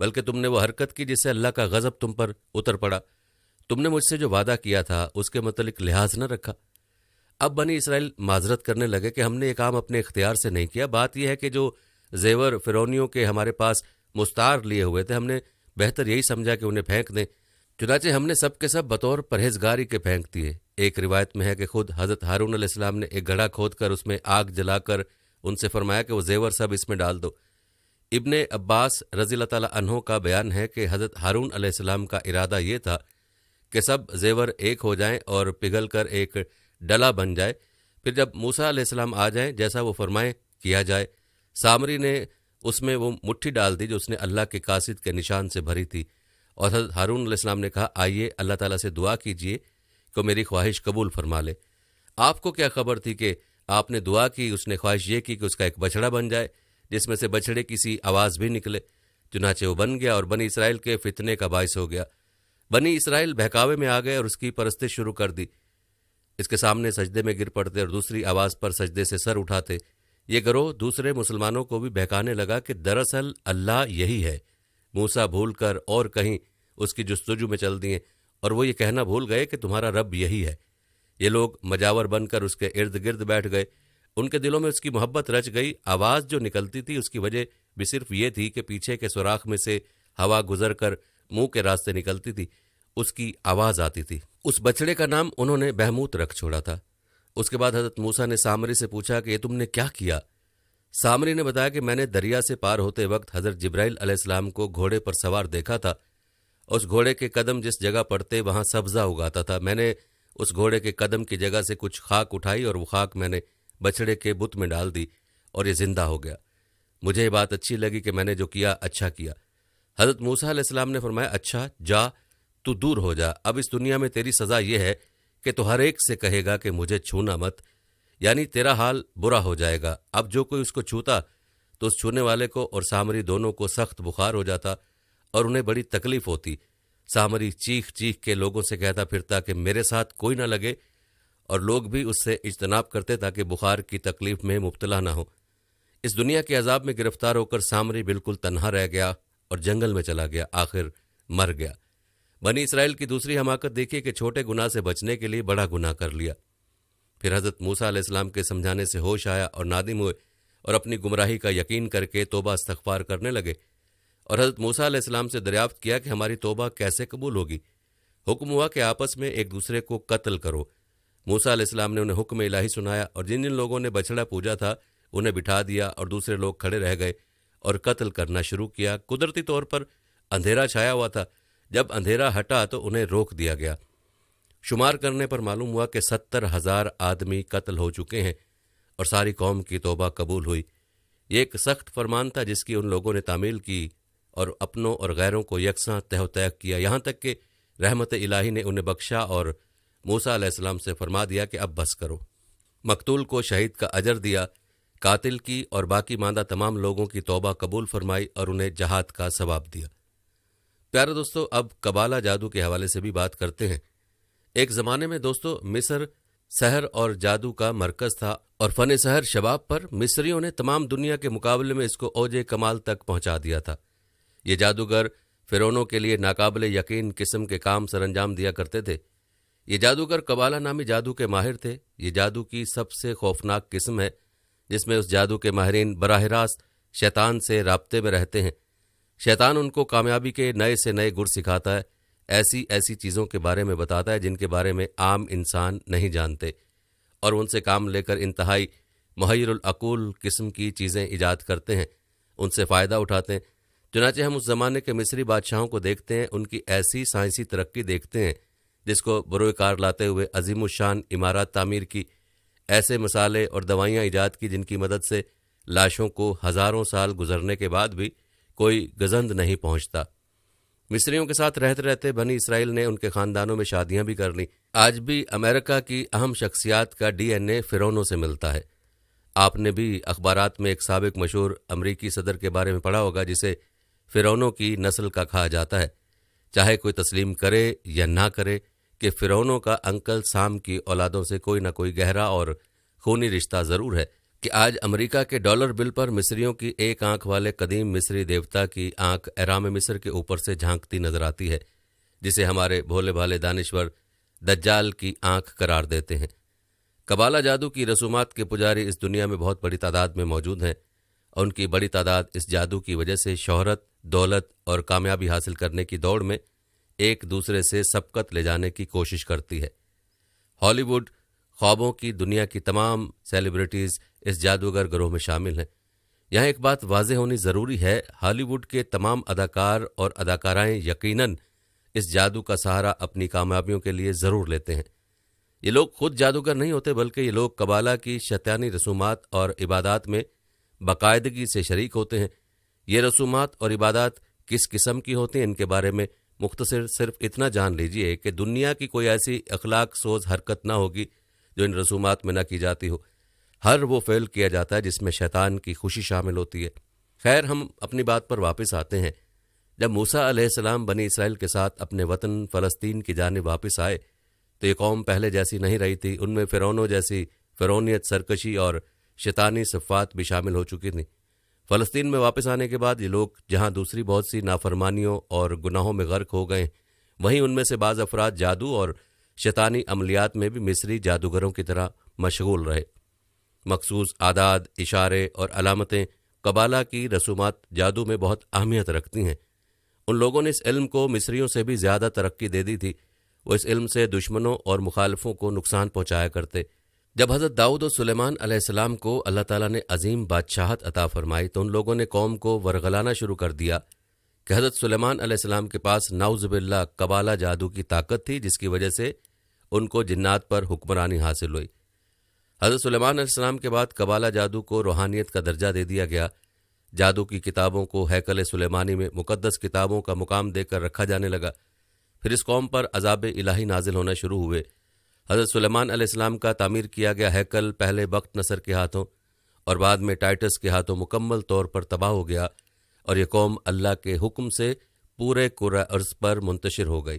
بلکہ تم نے وہ حرکت کی جس سے اللہ کا غضب تم پر اتر پڑا۔ تم نے مجھ سے جو وعدہ کیا تھا اس کے متعلق لحاظ نہ رکھا۔ اب بنی اسرائیل معذرت کرنے لگے کہ ہم نے یہ کام اپنے اختیار سے نہیں کیا، بات یہ ہے کہ جو زیور فرعونیوں کے ہمارے پاس مستعار لیے ہوئے تھے، ہم نے بہتر یہی سمجھا کہ انہیں پھینک دیں، چنانچہ ہم نے سب کے سب بطور پرہیزگاری کے پھینک دیے۔ ایک روایت میں ہے کہ خود حضرت ہارون علیہ السلام نے ایک گڑھا کھود کر اس میں آگ جلا کر ان سے فرمایا کہ وہ زیور سب اس میں ڈال دو۔ ابن عباس رضی اللہ تعالیٰ عنہ کا بیان ہے کہ حضرت ہارون علیہ السلام کا ارادہ یہ تھا کہ سب زیور ایک ہو جائیں اور پگھل کر ایک ڈلا بن جائے، پھر جب موسیٰ علیہ السلام آ جائیں جیسا وہ فرمائیں کیا جائے۔ سامری نے اس میں وہ مٹھی ڈال دی جو اس نے اللہ کے قاصد کے نشان سے بھری تھی، اور حضرت ہارون علیہ السلام نے کہا آئیے اللہ تعالیٰ سے دعا کیجئے کہ میری خواہش قبول فرما لے۔ آپ کو کیا خبر تھی کہ آپ نے دعا کی، اس نے خواہش یہ کی کہ اس کا ایک بچڑا بن جائے جس میں سے بچڑے کی سی آواز بھی نکلے، چنانچہ وہ بن گیا اور بنی اسرائیل کے فتنے کا باعث ہو گیا۔ بنی اسرائیل بہکاوے میں آ گئے اور اس کی پرستش شروع کر دی، اس کے سامنے سجدے میں گر پڑتے اور دوسری آواز پر سجدے سے سر اٹھاتے۔ یہ گروہ دوسرے مسلمانوں کو بھی بہکانے لگا کہ دراصل اللہ یہی ہے۔ موسیٰ بھول کر اور کہیں اس کی جستجو میں چل دیے اور وہ یہ کہنا بھول گئے کہ تمہارا رب یہی ہے۔ یہ لوگ مجاور بن کر اس کے ارد گرد بیٹھ گئے، ان کے دلوں میں اس کی محبت رچ گئی۔ آواز جو نکلتی تھی اس کی وجہ بھی صرف یہ تھی کہ پیچھے کے سوراخ میں سے ہوا گزر کر منہ کے راستے نکلتی تھی، اس کی آواز آتی تھی۔ اس بچڑے کا نام انہوں نے بہموت رکھ چھوڑا تھا۔ اس کے بعد حضرت موسیٰ نے سامری سے پوچھا کہ یہ تم نے کیا کیا؟ سامری نے بتایا کہ میں نے دریا سے پار ہوتے وقت حضرت جبرائیل علیہ السلام کو گھوڑے پر سوار دیکھا تھا۔ اس گھوڑے کے قدم جس جگہ پڑتے وہاں سبزہ اگاتا تھا۔ میں نے اس گھوڑے کے قدم کی جگہ سے کچھ خاک اٹھائی اور وہ خاک میں نے بچڑے کے بت میں ڈال دی اور یہ زندہ ہو گیا۔ مجھے یہ بات اچھی لگی کہ میں نے جو کیا اچھا کیا۔ حضرت موسیٰ علیہ السلام نے فرمایا اچھا جا، تو دور ہو جا، اب اس دنیا میں تیری سزا یہ ہے کہ تو ہر ایک سے کہے گا کہ مجھے چھونا مت، یعنی تیرا حال برا ہو جائے گا۔ اب جو کوئی اس کو چھوتا تو اس چھونے والے کو اور سامری دونوں کو سخت بخار ہو جاتا اور انہیں بڑی تکلیف ہوتی۔ سامری چیخ چیخ کے لوگوں سے کہتا پھرتا کہ میرے ساتھ کوئی نہ لگے، اور لوگ بھی اس سے اجتناب کرتے تاکہ بخار کی تکلیف میں مبتلا نہ ہو۔ اس دنیا کے عذاب میں گرفتار ہو کر سامری بالکل تنہا رہ گیا اور جنگل میں چلا گیا، آخر مر گیا۔ بنی اسرائیل کی دوسری حماقت دیکھیے کہ چھوٹے گناہ سے بچنے کے لیے بڑا گناہ کر لیا۔ پھر حضرت موسیٰ علیہ السلام کے سمجھانے سے ہوش آیا اور نادم ہوئے اور اپنی گمراہی کا یقین کر کے توبہ استغفار کرنے لگے، اور حضرت موسیٰ علیہ السلام سے دریافت کیا کہ ہماری توبہ کیسے قبول ہوگی۔ حکم ہوا کہ آپس میں ایک دوسرے کو قتل کرو۔ موسیٰ علیہ السلام نے انہیں حکم الہی سنایا اور جن جن لوگوں نے بچڑا پوجا تھا انہیں بٹھا دیا اور دوسرے لوگ کھڑے رہ گئے اور قتل کرنا شروع کیا۔ قدرتی طور پر اندھیرا چھایا ہوا تھا، جب اندھیرا ہٹا تو انہیں روک دیا گیا۔ شمار کرنے پر معلوم ہوا کہ 70,000 آدمی قتل ہو چکے ہیں اور ساری قوم کی توبہ قبول ہوئی۔ یہ ایک سخت فرمان تھا جس کی ان لوگوں نے تعمیل کی اور اپنوں اور غیروں کو یکساں تہ و تیق کیا، یہاں تک کہ رحمت الہی نے انہیں بخشا اور موسیٰ علیہ السلام سے فرما دیا کہ اب بس کرو۔ مقتول کو شہید کا اجر دیا، قاتل کی اور باقی ماندہ تمام لوگوں کی توبہ قبول فرمائی اور انہیں جہاد کا ثواب دیا۔ پیارے دوستو، اب قبالہ جادو کے حوالے سے بھی بات کرتے ہیں۔ ایک زمانے میں دوستو مصر سحر اور جادو کا مرکز تھا، اور فن سحر شباب پر مصریوں نے تمام دنیا کے مقابلے میں اس کو اوج کمال تک پہنچا دیا تھا۔ یہ جادوگر فرعونوں کے لیے ناقابل یقین قسم کے کام سر انجام دیا کرتے تھے۔ یہ جادوگر قبالہ نامی جادو کے ماہر تھے۔ یہ جادو کی سب سے خوفناک قسم ہے جس میں اس جادو کے ماہرین براہ راست شیطان سے رابطے میں رہتے ہیں۔ شیطان ان کو کامیابی کے نئے سے نئے گر سکھاتا ہے، ایسی چیزوں کے بارے میں بتاتا ہے جن کے بارے میں عام انسان نہیں جانتے، اور ان سے کام لے کر انتہائی محیر العقول قسم کی چیزیں ایجاد کرتے ہیں، ان سے فائدہ اٹھاتے ہیں۔ چنانچہ ہم اس زمانے کے مصری بادشاہوں کو دیکھتے ہیں، ان کی ایسی سائنسی ترقی دیکھتے ہیں جس کو بروئے کار لاتے ہوئے عظیم الشان عمارات تعمیر کی، ایسے مسالے اور دوائیاں ایجاد کی جن کی مدد سے لاشوں کو ہزاروں سال گزرنے کے بعد بھی کوئی گزند نہیں پہنچتا۔ مصریوں کے ساتھ رہتے رہتے بنی اسرائیل نے ان کے خاندانوں میں شادیاں بھی کر لیں۔ آج بھی امریکہ کی اہم شخصیات کا ڈی این اے فرعونوں سے ملتا ہے۔ آپ نے بھی اخبارات میں ایک سابق مشہور امریکی صدر کے بارے میں پڑھا ہوگا جسے فرعونوں کی نسل کا کہا جاتا ہے۔ چاہے کوئی تسلیم کرے یا نہ کرے کہ فرعونوں کا انکل سام کی اولادوں سے کوئی نہ کوئی گہرا اور خونی رشتہ ضرور ہے، کہ آج امریکہ کے ڈالر بل پر مصریوں کی ایک آنکھ والے قدیم مصری دیوتا کی آنکھ احرام مصر کے اوپر سے جھانکتی نظر آتی ہے، جسے ہمارے بھولے بھالے دانشور دجال کی آنکھ قرار دیتے ہیں۔ قبالہ جادو کی رسومات کے پجاری اس دنیا میں بہت بڑی تعداد میں موجود ہیں، اور ان کی بڑی تعداد اس جادو کی وجہ سے شہرت، دولت اور کامیابی حاصل کرنے کی دوڑ میں ایک دوسرے سے سبقت لے جانے کی کوشش کرتی ہے۔ ہالی ووڈ خوابوں کی دنیا کی تمام سیلیبریٹیز اس جادوگر گروہ میں شامل ہیں۔ یہاں ایک بات واضح ہونی ضروری ہے، ہالی ووڈ کے تمام اداکار اور اداکارائیں یقیناً اس جادو کا سہارا اپنی کامیابیوں کے لیے ضرور لیتے ہیں۔ یہ لوگ خود جادوگر نہیں ہوتے، بلکہ یہ لوگ قبالہ کی شیطانی رسومات اور عبادات میں باقاعدگی سے شریک ہوتے ہیں۔ یہ رسومات اور عبادات کس قسم کی ہوتی ہیں، ان کے بارے میں مختصر صرف اتنا جان لیجئے کہ دنیا کی کوئی ایسی اخلاق سوز حرکت نہ ہوگی جو ان رسومات میں نہ کی جاتی ہو۔ ہر وہ فعل کیا جاتا ہے جس میں شیطان کی خوشی شامل ہوتی ہے۔ خیر، ہم اپنی بات پر واپس آتے ہیں۔ جب موسیٰ علیہ السلام بنی اسرائیل کے ساتھ اپنے وطن فلسطین کی جانب واپس آئے تو یہ قوم پہلے جیسی نہیں رہی تھی۔ ان میں فرعونوں جیسی فرعونیت، سرکشی اور شیطانی صفات بھی شامل ہو چکی تھیں۔ فلسطین میں واپس آنے کے بعد یہ لوگ جہاں دوسری بہت سی نافرمانیوں اور گناہوں میں غرق ہو گئے، وہیں ان میں سے بعض افراد جادو اور شیطانی عملیات میں بھی مصری جادوگروں کی طرح مشغول رہے۔ مخصوص اعداد، اشارے اور علامتیں قبالہ کی رسومات جادو میں بہت اہمیت رکھتی ہیں۔ ان لوگوں نے اس علم کو مصریوں سے بھی زیادہ ترقی دے دی تھی۔ وہ اس علم سے دشمنوں اور مخالفوں کو نقصان پہنچایا کرتے۔ جب حضرت داؤد و سلیمان علیہ السلام کو اللہ تعالیٰ نے عظیم بادشاہت عطا فرمائی تو ان لوگوں نے قوم کو ورغلانا شروع کر دیا کہ حضرت سلیمان علیہ السلام کے پاس نعوذ باللہ قبالہ جادو کی طاقت تھی، جس کی وجہ سے ان کو جنات پر حکمرانی حاصل ہوئی۔ حضرت سلیمان علیہ السلام کے بعد قبالہ جادو کو روحانیت کا درجہ دے دیا گیا۔ جادو کی کتابوں کو ہیکل سلیمانی میں مقدس کتابوں کا مقام دے کر رکھا جانے لگا۔ پھر اس قوم پر عذاب الہی نازل ہونا شروع ہوئے۔ حضرت سلیمان علیہ السلام کا تعمیر کیا گیا ہیکل پہلے بخت نصر کے ہاتھوں اور بعد میں ٹائٹس کے ہاتھوں مکمل طور پر تباہ ہو گیا، اور یہ قوم اللہ کے حکم سے پورے کرۂ ارض پر منتشر ہو گئی۔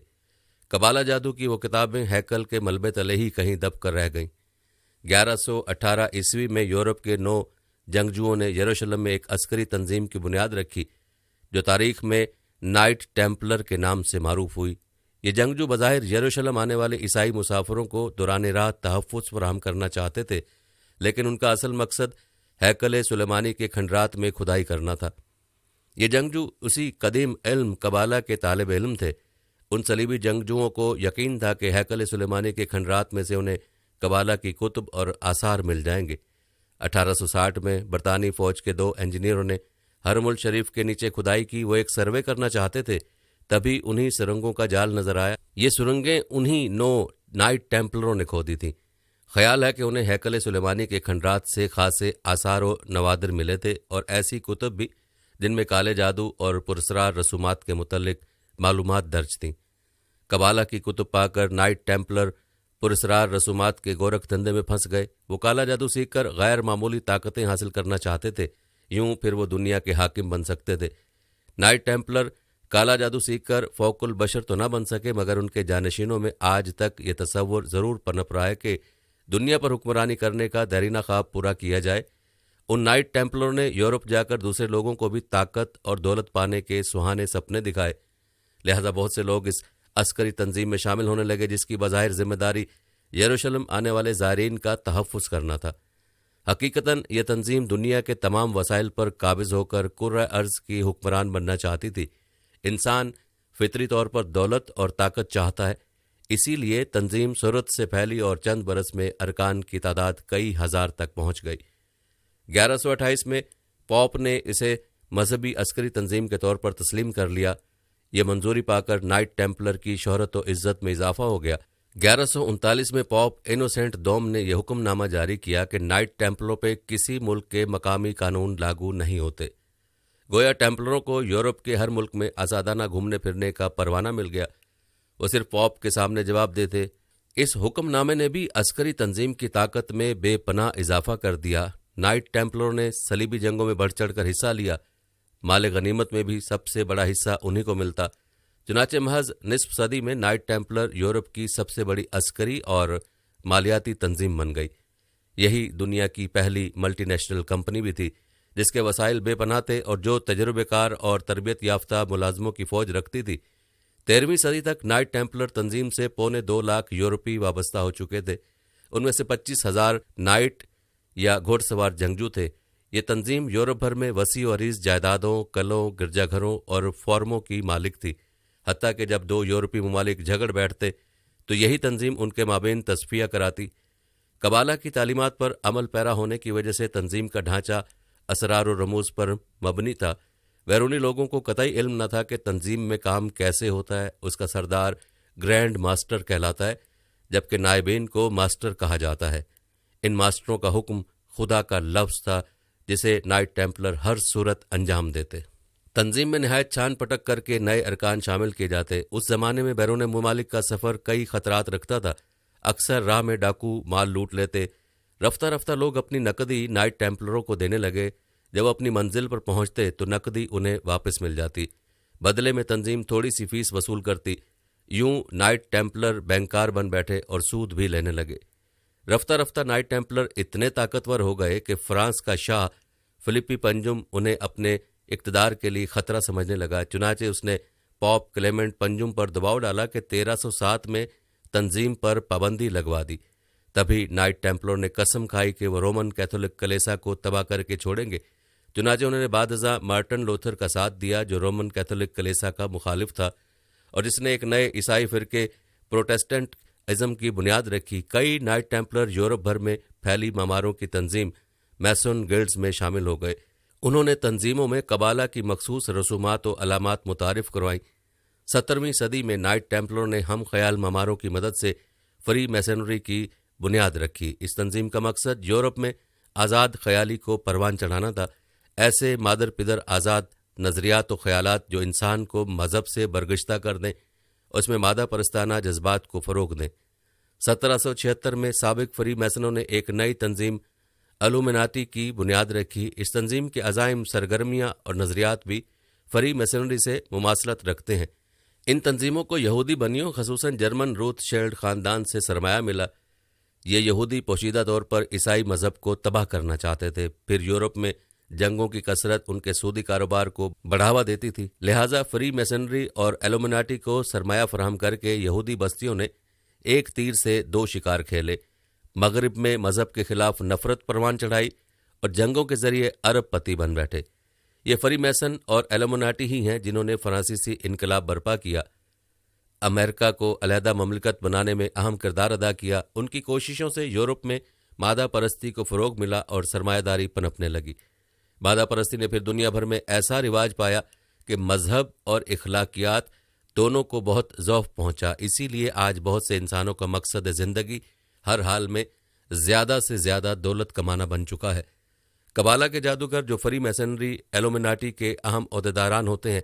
قبالہ جادو کی وہ کتابیں ہیکل کے ملبے تلے ہی کہیں دب کر رہ گئیں۔ 1118 عیسوی میں یورپ کے 9 جنگجوؤں نے یروشلم میں ایک عسکری تنظیم کی بنیاد رکھی جو تاریخ میں نائٹ ٹیمپلر کے نام سے معروف ہوئی۔ یہ جنگجو بظاہر یروشلم آنے والے عیسائی مسافروں کو دوران رات تحفظ فراہم کرنا چاہتے تھے، لیکن ان کا اصل مقصد ہیکل سلیمانی کے کھنڈرات میں کھدائی کرنا تھا۔ یہ جنگجو اسی قدیم علم قبالہ کے طالب علم تھے۔ ان صلیبی جنگجوؤں کو یقین تھا کہ ہیکل سلیمانی کے کھنڈرات میں سے انہیں قبالہ کی کتب اور آثار مل جائیں گے۔ 1860 میں برطانوی فوج کے 2 انجینئروں نے حرم الشریف کے نیچے کھدائی کی۔ وہ ایک سروے کرنا چاہتے تھے، تبھی انہی سرنگوں کا جال نظر آیا۔ یہ سرنگیں انہی 9 نائٹ ٹیمپلروں نے کھودی تھیں۔ خیال ہے کہ انہیں ہیکل سلیمانی کے کھنڈرات سے خاصے آثار و نوادر ملے تھے، اور ایسی کتب بھی جن میں کالے جادو اور پراسرار رسومات کے متعلق معلومات درج تھیں۔ قبالہ کی کتب پا کر نائٹ ٹیمپلر پراسرار رسومات کے گورکھ دھندے میں پھنس گئے۔ وہ کالا جادو سیکھ کر غیر معمولی طاقتیں حاصل کرنا چاہتے تھے، یوں پھر وہ دنیا کے حاکم بن سکتے تھے۔ نائٹ ٹیمپلر کالا جادو سیکھ کر فوق البشر تو نہ بن سکے، مگر ان کے جانشینوں میں آج تک یہ تصور ضرور پنپ رہا ہے کہ دنیا پر حکمرانی کرنے کا دیرینہ خواب پورا کیا جائے۔ ان نائٹ ٹیمپلروں نے یورپ جا کر دوسرے لوگوں کو بھی طاقت اور دولت پانے کے سہانے سپنے دکھائے، لہذا بہت سے لوگ اس عسکری تنظیم میں شامل ہونے لگے جس کی بظاہر ذمہ داری یروشلم آنے والے زائرین کا تحفظ کرنا تھا۔ حقیقتاً یہ تنظیم دنیا کے تمام وسائل پر قابض ہو کر کرۂ ارض کی حکمران بننا چاہتی تھی۔ انسان فطری طور پر دولت اور طاقت چاہتا ہے، اسی لیے تنظیم سرعت سے پھیلی اور چند برس میں ارکان کی تعداد کئی ہزار تک پہنچ گئی۔ 1128 میں پوپ نے اسے مذہبی عسکری تنظیم کے طور پر تسلیم کر لیا۔ یہ منظوری پا کر نائٹ ٹیمپلر کی شہرت و عزت میں اضافہ ہو گیا۔ 1139 میں پوپ انوسینٹ دوم نے یہ حکم نامہ جاری کیا کہ نائٹ ٹیمپلروں پہ کسی ملک کے مقامی قانون لاگو نہیں ہوتے۔ گویا ٹیمپلروں کو یورپ کے ہر ملک میں آزادانہ گھومنے پھرنے کا پروانہ مل گیا، وہ صرف پوپ کے سامنے جواب دیتے۔ اس حکم نامے نے بھی عسکری تنظیم کی طاقت میں بے پناہ اضافہ کر دیا۔ نائٹ ٹیمپلروں نے صلیبی جنگوں میں بڑھ چڑھ کر حصہ لیا، مال غنیمت میں بھی سب سے بڑا حصہ انہی کو ملتا۔ چنانچہ محض نصف صدی میں نائٹ ٹیمپلر یورپ کی سب سے بڑی عسکری اور مالیاتی تنظیم بن گئی۔ یہی دنیا کی پہلی ملٹی نیشنل کمپنی بھی تھی جس کے وسائل بے پناہ تھے اور جو تجربے کار اور تربیت یافتہ ملازموں کی فوج رکھتی تھی۔ 13ویں صدی تک نائٹ ٹیمپلر تنظیم سے 2.25 لاکھ یورپی وابستہ ہو چکے تھے۔ ان میں سے 25,000 نائٹ یا گھوڑ سوار جنگجو تھے۔ یہ تنظیم یورپ بھر میں وسیع و عریض جائیدادوں، قلعوں، گرجا گھروں اور فورموں کی مالک تھی، حتیٰ کہ جب دو یورپی ممالک جھگڑ بیٹھتے تو یہی تنظیم ان کے مابین تصفیہ کراتی۔ قبالہ کی تعلیمات پر عمل پیرا ہونے کی وجہ سے تنظیم کا ڈھانچہ اسرار و رموز پر مبنی تھا۔ بیرونی لوگوں کو قطعی علم نہ تھا کہ تنظیم میں کام کیسے ہوتا ہے۔ اس کا سردار گرینڈ ماسٹر کہلاتا ہے، جبکہ نائبین کو ماسٹر کہا جاتا ہے۔ ان ماسٹروں کا حکم خدا کا لفظ تھا جسے نائٹ ٹیمپلر ہر صورت انجام دیتے۔ تنظیم میں نہایت چھان پٹک کر کے نئے ارکان شامل کیے جاتے۔ اس زمانے میں بیرون ممالک کا سفر کئی خطرات رکھتا تھا۔ اکثر راہ میں ڈاکو مال لوٹ لیتے۔ رفتہ رفتہ لوگ اپنی نقدی نائٹ ٹیمپلروں کو دینے لگے۔ جب اپنی منزل پر پہنچتے تو نقدی انہیں واپس مل جاتی، بدلے میں تنظیم تھوڑی سی فیس وصول کرتی۔ یوں نائٹ ٹیمپلر بینکار بن بیٹھے اور سود بھی لینے لگے۔ رفتہ رفتہ نائٹ ٹیمپلر اتنے طاقتور ہو گئے کہ فرانس کا شاہ فلپی پنجم انہیں اپنے اقتدار کے لیے خطرہ سمجھنے لگا۔ چنانچہ اس نے پوپ کلیمنٹ پنجم پر دباؤ ڈالا کہ 1307 میں تنظیم پر پابندی لگوا دی۔ تبھی نائٹ ٹیمپلر نے قسم کھائی کہ وہ رومن کیتھولک کلیسا کو تباہ کر کے چھوڑیں گے۔ چنانچہ انہوں نے بعد ازاں مارٹن لوتھر کا ساتھ دیا جو رومن کیتھولک کلیسا کا مخالف تھا اور جس نے ایک نئے عیسائی فرقے پروٹیسٹنٹ ازم کی بنیاد رکھی۔ کئی نائٹ ٹیمپلر یورپ بھر میں پھیلی مماروں کی تنظیم میسون گلڈز میں شامل ہو گئے۔ انہوں نے تنظیموں میں قبالہ کی مخصوص رسومات و علامات متعارف کروائیں۔ 17ویں صدی میں نائٹ ٹیمپلروں نے ہم خیال مماروں کی مدد سے فری میسنری کی بنیاد رکھی۔ اس تنظیم کا مقصد یورپ میں آزاد خیالی کو پروان چڑھانا تھا، ایسے مادر پدر آزاد نظریات و خیالات جو انسان کو مذہب سے برگشتہ کر دیں، اس میں مادہ پرستانہ جذبات کو فروغ دیں۔ 1776 میں سابق فری میسنوں نے ایک نئی تنظیم الومناٹی کی بنیاد رکھی۔ اس تنظیم کے عزائم، سرگرمیاں اور نظریات بھی فری میسنری سے مماثلت رکھتے ہیں۔ ان تنظیموں کو یہودی بنیوں خصوصاً جرمن روتھ شیلڈ خاندان سے سرمایہ ملا۔ یہ یہودی پوشیدہ طور پر عیسائی مذہب کو تباہ کرنا چاہتے تھے۔ پھر یورپ میں جنگوں کی کثرت ان کے سودی کاروبار کو بڑھاوا دیتی تھی، لہٰذا فری میسنری اور الومناٹی کو سرمایہ فراہم کر کے یہودی بستیوں نے ایک تیر سے دو شکار کھیلے۔ مغرب میں مذہب کے خلاف نفرت پروان چڑھائی اور جنگوں کے ذریعے ارب پتی بن بیٹھے۔ یہ فری میسن اور الومناٹی ہی ہیں جنہوں نے فرانسیسی انقلاب برپا کیا، امریکہ کو علیحدہ مملکت بنانے میں اہم کردار ادا کیا۔ ان کی کوششوں سے یورپ میں مادہ پرستی کو فروغ ملا اور سرمایہ داری پنپنے لگی۔ مادہ پرستی نے پھر دنیا بھر میں ایسا رواج پایا کہ مذہب اور اخلاقیات دونوں کو بہت ضعف پہنچا۔ اسی لیے آج بہت سے انسانوں کا مقصد زندگی ہر حال میں زیادہ سے زیادہ دولت کمانا بن چکا ہے۔ قبالہ کے جادوگر جو فری میسنری الومناٹی کے اہم عہدیداران ہوتے ہیں،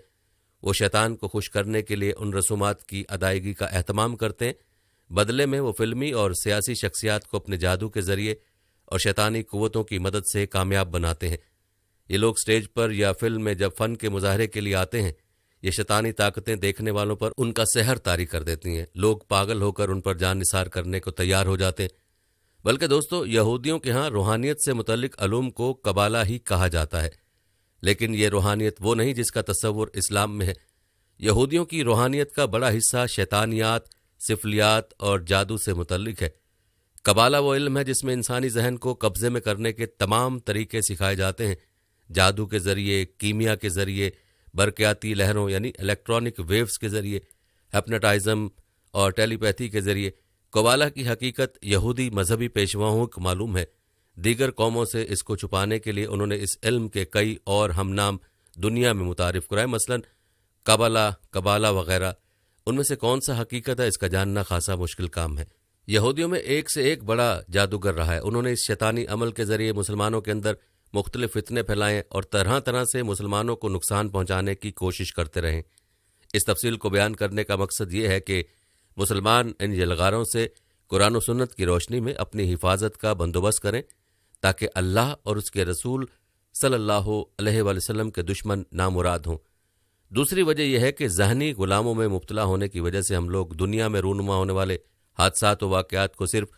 وہ شیطان کو خوش کرنے کے لیے ان رسومات کی ادائیگی کا اہتمام کرتے ہیں۔ بدلے میں وہ فلمی اور سیاسی شخصیات کو اپنے جادو کے ذریعے اور شیطانی قوتوں کی مدد سے کامیاب بناتے ہیں۔ یہ لوگ سٹیج پر یا فلم میں جب فن کے مظاہرے کے لیے آتے ہیں، یہ شیطانی طاقتیں دیکھنے والوں پر ان کا سحر طاری کر دیتی ہیں۔ لوگ پاگل ہو کر ان پر جان نثار کرنے کو تیار ہو جاتے ہیں۔ بلکہ دوستو، یہودیوں کے ہاں روحانیت سے متعلق علوم کو قبالہ ہی کہا جاتا ہے، لیکن یہ روحانیت وہ نہیں جس کا تصور اسلام میں ہے۔ یہودیوں کی روحانیت کا بڑا حصہ شیطانیات، سفلیات اور جادو سے متعلق ہے۔ قبالہ وہ علم ہے جس میں انسانی ذہن کو قبضے میں کرنے کے تمام طریقے سکھائے جاتے ہیں، جادو کے ذریعے، کیمیا کے ذریعے، برقیاتی لہروں یعنی الیکٹرانک ویوز کے ذریعے، ہیپناٹائزم اور ٹیلی پیتھی کے ذریعے۔ قبالہ کی حقیقت یہودی مذہبی پیشواؤں کو معلوم ہے۔ دیگر قوموں سے اس کو چھپانے کے لیے انہوں نے اس علم کے کئی اور ہم نام دنیا میں متعارف کرائے، مثلا قبالہ وغیرہ۔ ان میں سے کون سا حقیقت ہے، اس کا جاننا خاصا مشکل کام ہے۔ یہودیوں میں ایک سے ایک بڑا جادوگر رہا ہے۔ انہوں نے اس شیطانی عمل کے ذریعے مسلمانوں کے اندر مختلف فتنے پھیلائے اور طرح طرح سے مسلمانوں کو نقصان پہنچانے کی کوشش کرتے رہے۔ اس تفصیل کو بیان کرنے کا مقصد یہ ہے کہ مسلمان ان یلغاروں سے قرآن و سنت کی روشنی میں اپنی حفاظت کا بندوبست کریں تاکہ اللہ اور اس کے رسول صلی اللہ علیہ وآلہ وسلم کے دشمن نامراد ہوں۔ دوسری وجہ یہ ہے کہ ذہنی غلاموں میں مبتلا ہونے کی وجہ سے ہم لوگ دنیا میں رونما ہونے والے حادثات و واقعات کو صرف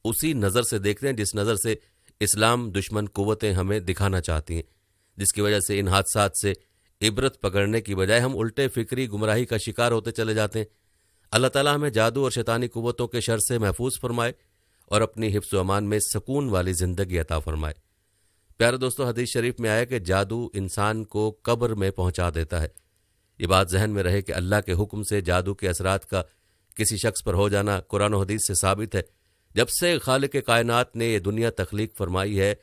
اسی نظر سے دیکھتے ہیں جس نظر سے اسلام دشمن قوتیں ہمیں دکھانا چاہتی ہیں، جس کی وجہ سے ان حادثات سے عبرت پکڑنے کی بجائے ہم الٹے فکری گمراہی کا شکار ہوتے چلے جاتے ہیں۔ اللہ تعالیٰ ہمیں جادو اور شیطانی قوتوں کے شر سے محفوظ فرمائے اور اپنی حفظ و امان میں سکون والی زندگی عطا فرمائے۔ پیارے دوستو، حدیث شریف میں آیا کہ جادو انسان کو قبر میں پہنچا دیتا ہے۔ یہ بات ذہن میں رہے کہ اللہ کے حکم سے جادو کے اثرات کا کسی شخص پر ہو جانا قرآن و حدیث سے ثابت ہے۔ جب سے خالق کائنات نے یہ دنیا تخلیق فرمائی ہے،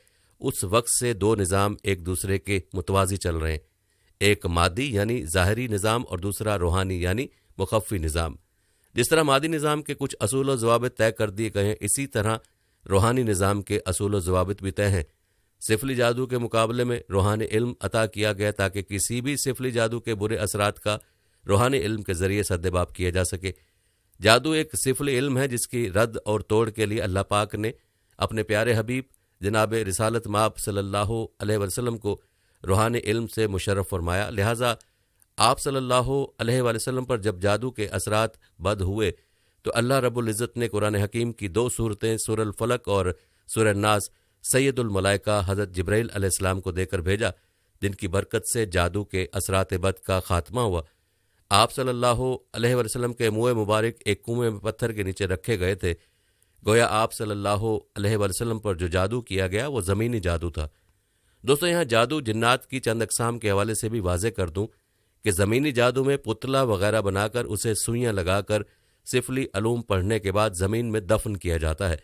اس وقت سے دو نظام ایک دوسرے کے متوازی چل رہے ہیں، ایک مادی یعنی ظاہری نظام اور دوسرا روحانی یعنی مخفی نظام۔ جس طرح مادی نظام کے کچھ اصول و ضوابط طے کر دیے گئے ہیں، اسی طرح روحانی نظام کے اصول و ضوابط بھی طے ہیں۔ سفلی جادو کے مقابلے میں روحانی علم عطا کیا گیا تاکہ کسی بھی سفلی جادو کے برے اثرات کا روحانی علم کے ذریعے سدباب کیا جا سکے۔ جادو ایک سفلی علم ہے جس کی رد اور توڑ کے لیے اللہ پاک نے اپنے پیارے حبیب جناب رسالت مآب صلی اللہ علیہ وسلم کو روحانی علم سے مشرف فرمایا۔ لہٰذا آپ صلی اللہ علیہ وسلم پر جب جادو کے اثرات بد ہوئے تو اللہ رب العزت نے قرآن حکیم کی دو صورتیں سورہ الفلق اور سورہ الناس سید الملائکہ حضرت جبرائیل علیہ السلام کو دے کر بھیجا، جن کی برکت سے جادو کے اثرات بد کا خاتمہ ہوا۔ آپ صلی اللہ علیہ وسلم کے منہ مبارک ایک کنویں میں پتھر کے نیچے رکھے گئے تھے۔ گویا آپ صلی اللہ علیہ وسلم پر جو جادو کیا گیا وہ زمینی جادو تھا۔ دوستو، یہاں جادو جنات کی چند اقسام کے حوالے سے بھی واضح کر دوں کہ زمینی جادو میں پتلا وغیرہ بنا کر اسے سوئیاں لگا کر سفلی علوم پڑھنے کے بعد زمین میں دفن کیا جاتا ہے۔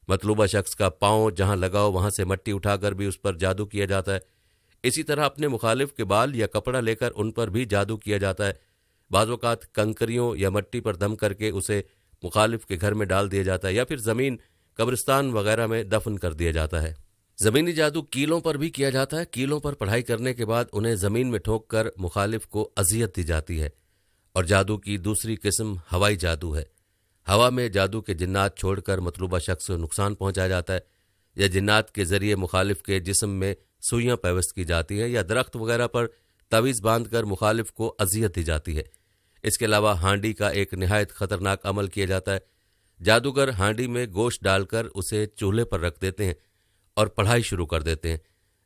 مطلوبہ شخص کا پاؤں جہاں لگاؤ وہاں سے مٹی اٹھا کر بھی اس پر جادو کیا جاتا ہے۔ اسی طرح اپنے مخالف کے بال یا کپڑا لے کر ان پر بھی جادو کیا جاتا ہے۔ بعض اوقات کنکریوں یا مٹی پر دم کر کے اسے مخالف کے گھر میں ڈال دیا جاتا ہے یا پھر زمین قبرستان وغیرہ میں دفن کر دیا جاتا ہے۔ زمینی جادو کیلوں پر بھی کیا جاتا ہے۔ کیلوں پر پڑھائی کرنے کے بعد انہیں زمین میں ٹھوک کر مخالف کو اذیت دی جاتی ہے۔ اور جادو کی دوسری قسم ہوائی جادو ہے۔ ہوا میں جادو کے جنات چھوڑ کر مطلوبہ شخص کو نقصان پہنچایا جاتا ہے، یا جنات کے ذریعے مخالف کے جسم میں سوئیاں پیوست کی جاتی ہیں، یا درخت وغیرہ پر تعویذ باندھ کر مخالف کو اذیت دی جاتی ہے۔ اس کے علاوہ ہانڈی کا ایک نہایت خطرناک عمل کیا جاتا ہے۔ جادوگر ہانڈی میں گوشت ڈال کر اسے چولہے پر رکھ دیتے ہیں اور پڑھائی شروع کر دیتے ہیں۔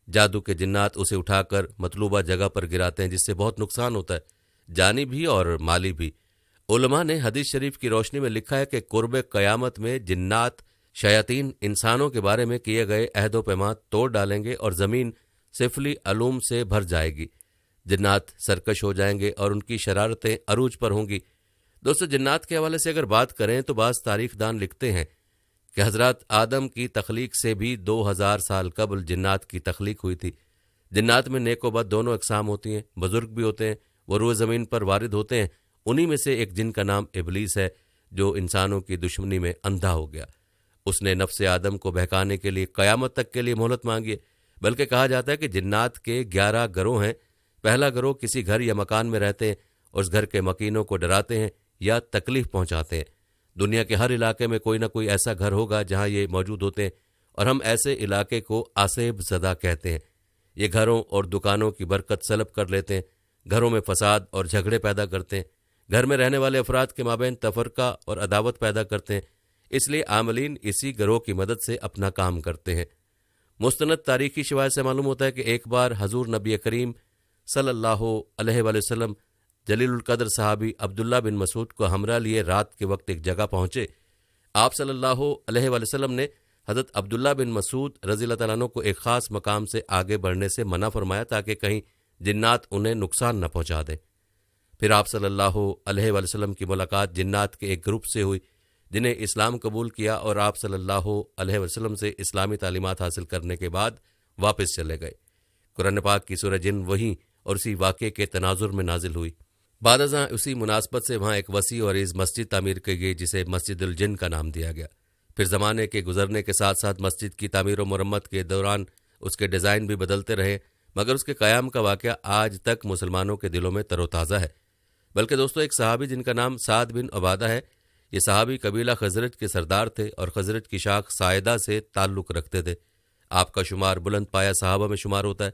جادو کے جنات اسے اٹھا کر مطلوبہ جگہ پر گراتے ہیں، جس سے بہت نقصان ہوتا ہے، جانی بھی اور مالی بھی۔ علماء نے حدیث شریف کی روشنی میں لکھا ہے کہ قرب قیامت میں جنات شیاطین انسانوں کے بارے میں کیے گئے عہد و پیمان توڑ ڈالیں گے اور زمین سفلی علوم سے بھر جائے گی۔ جنات سرکش ہو جائیں گے اور ان کی شرارتیں عروج پر ہوں گی۔ دوستو، جنات کے حوالے سے اگر بات کریں تو بعض تاریخ دان لکھتے ہیں کہ حضرات آدم کی تخلیق سے بھی 2000 سال قبل جنات کی تخلیق ہوئی تھی۔ جنات میں نیک و بد دونوں اقسام ہوتی ہیں، بزرگ بھی ہوتے ہیں، وہ روئے زمین پر وارد ہوتے ہیں۔ انہی میں سے ایک جن کا نام ابلیس ہے، جو انسانوں کی دشمنی میں اندھا ہو گیا۔ اس نے نفس آدم کو بہکانے کے لیے قیامت تک کے لیے مہلت مانگی ہے۔ بلکہ کہا جاتا ہے کہ جنات کے 11 گروہ ہیں۔ پہلا گروہ کسی گھر یا مکان میں رہتے ہیں اور اس گھر کے مکینوں کو ڈراتے ہیں یا تکلیف پہنچاتے ہیں۔ دنیا کے ہر علاقے میں کوئی نہ کوئی ایسا گھر ہوگا جہاں یہ موجود ہوتے ہیں، اور ہم ایسے علاقے کو آسیب زدہ کہتے ہیں۔ یہ گھروں اور دکانوں کی برکت سلب کر لیتے ہیں، گھروں میں فساد اور جھگڑے پیدا کرتے ہیں، گھر میں رہنے والے افراد کے مابین تفرقہ اور عداوت پیدا کرتے ہیں۔ اس لیے عاملین اسی گروہ کی مدد سے اپنا کام کرتے ہیں۔ مستند تاریخی شواہد سے معلوم ہوتا ہے کہ ایک بار حضور نبی کریم صلی اللہ علیہ وآلہ وسلم جلیل القدر صحابی عبداللہ بن مسعود کو ہمراہ لیے رات کے وقت ایک جگہ پہنچے۔ آپ صلی اللہ علیہ وآلہ وسلم نے حضرت عبداللہ بن مسعود رضی اللہ تعالیٰ عنہ کو ایک خاص مقام سے آگے بڑھنے سے منع فرمایا تاکہ کہیں جنات انہیں نقصان نہ پہنچا دیں۔ پھر آپ صلی اللہ علیہ وآلہ وسلم کی ملاقات جنات کے ایک گروپ سے ہوئی جنہیں اسلام قبول کیا، اور آپ صلی اللہ علیہ وسلم سے اسلامی تعلیمات حاصل کرنے کے بعد واپس چلے گئے۔ قرآن پاک کی سورہ جن وہی اور اسی واقعے کے تناظر میں نازل ہوئی۔ بعد ازاں اسی مناسبت سے وہاں ایک وسیع اور عریض مسجد تعمیر کی گئی جسے مسجد الجن کا نام دیا گیا۔ پھر زمانے کے گزرنے کے ساتھ ساتھ مسجد کی تعمیر و مرمت کے دوران اس کے ڈیزائن بھی بدلتے رہے، مگر اس کے قیام کا واقعہ آج تک مسلمانوں کے دلوں میں تر و تازہ ہے۔ بلکہ دوستو، ایک صحابی جن کا نام سعد بن عبادہ ہے، یہ صحابی قبیلہ خزرج کے سردار تھے اور خزرج کی شاخ سائدہ سے تعلق رکھتے تھے۔ آپ کا شمار بلند پایا صحابہ میں شمار ہوتا ہے۔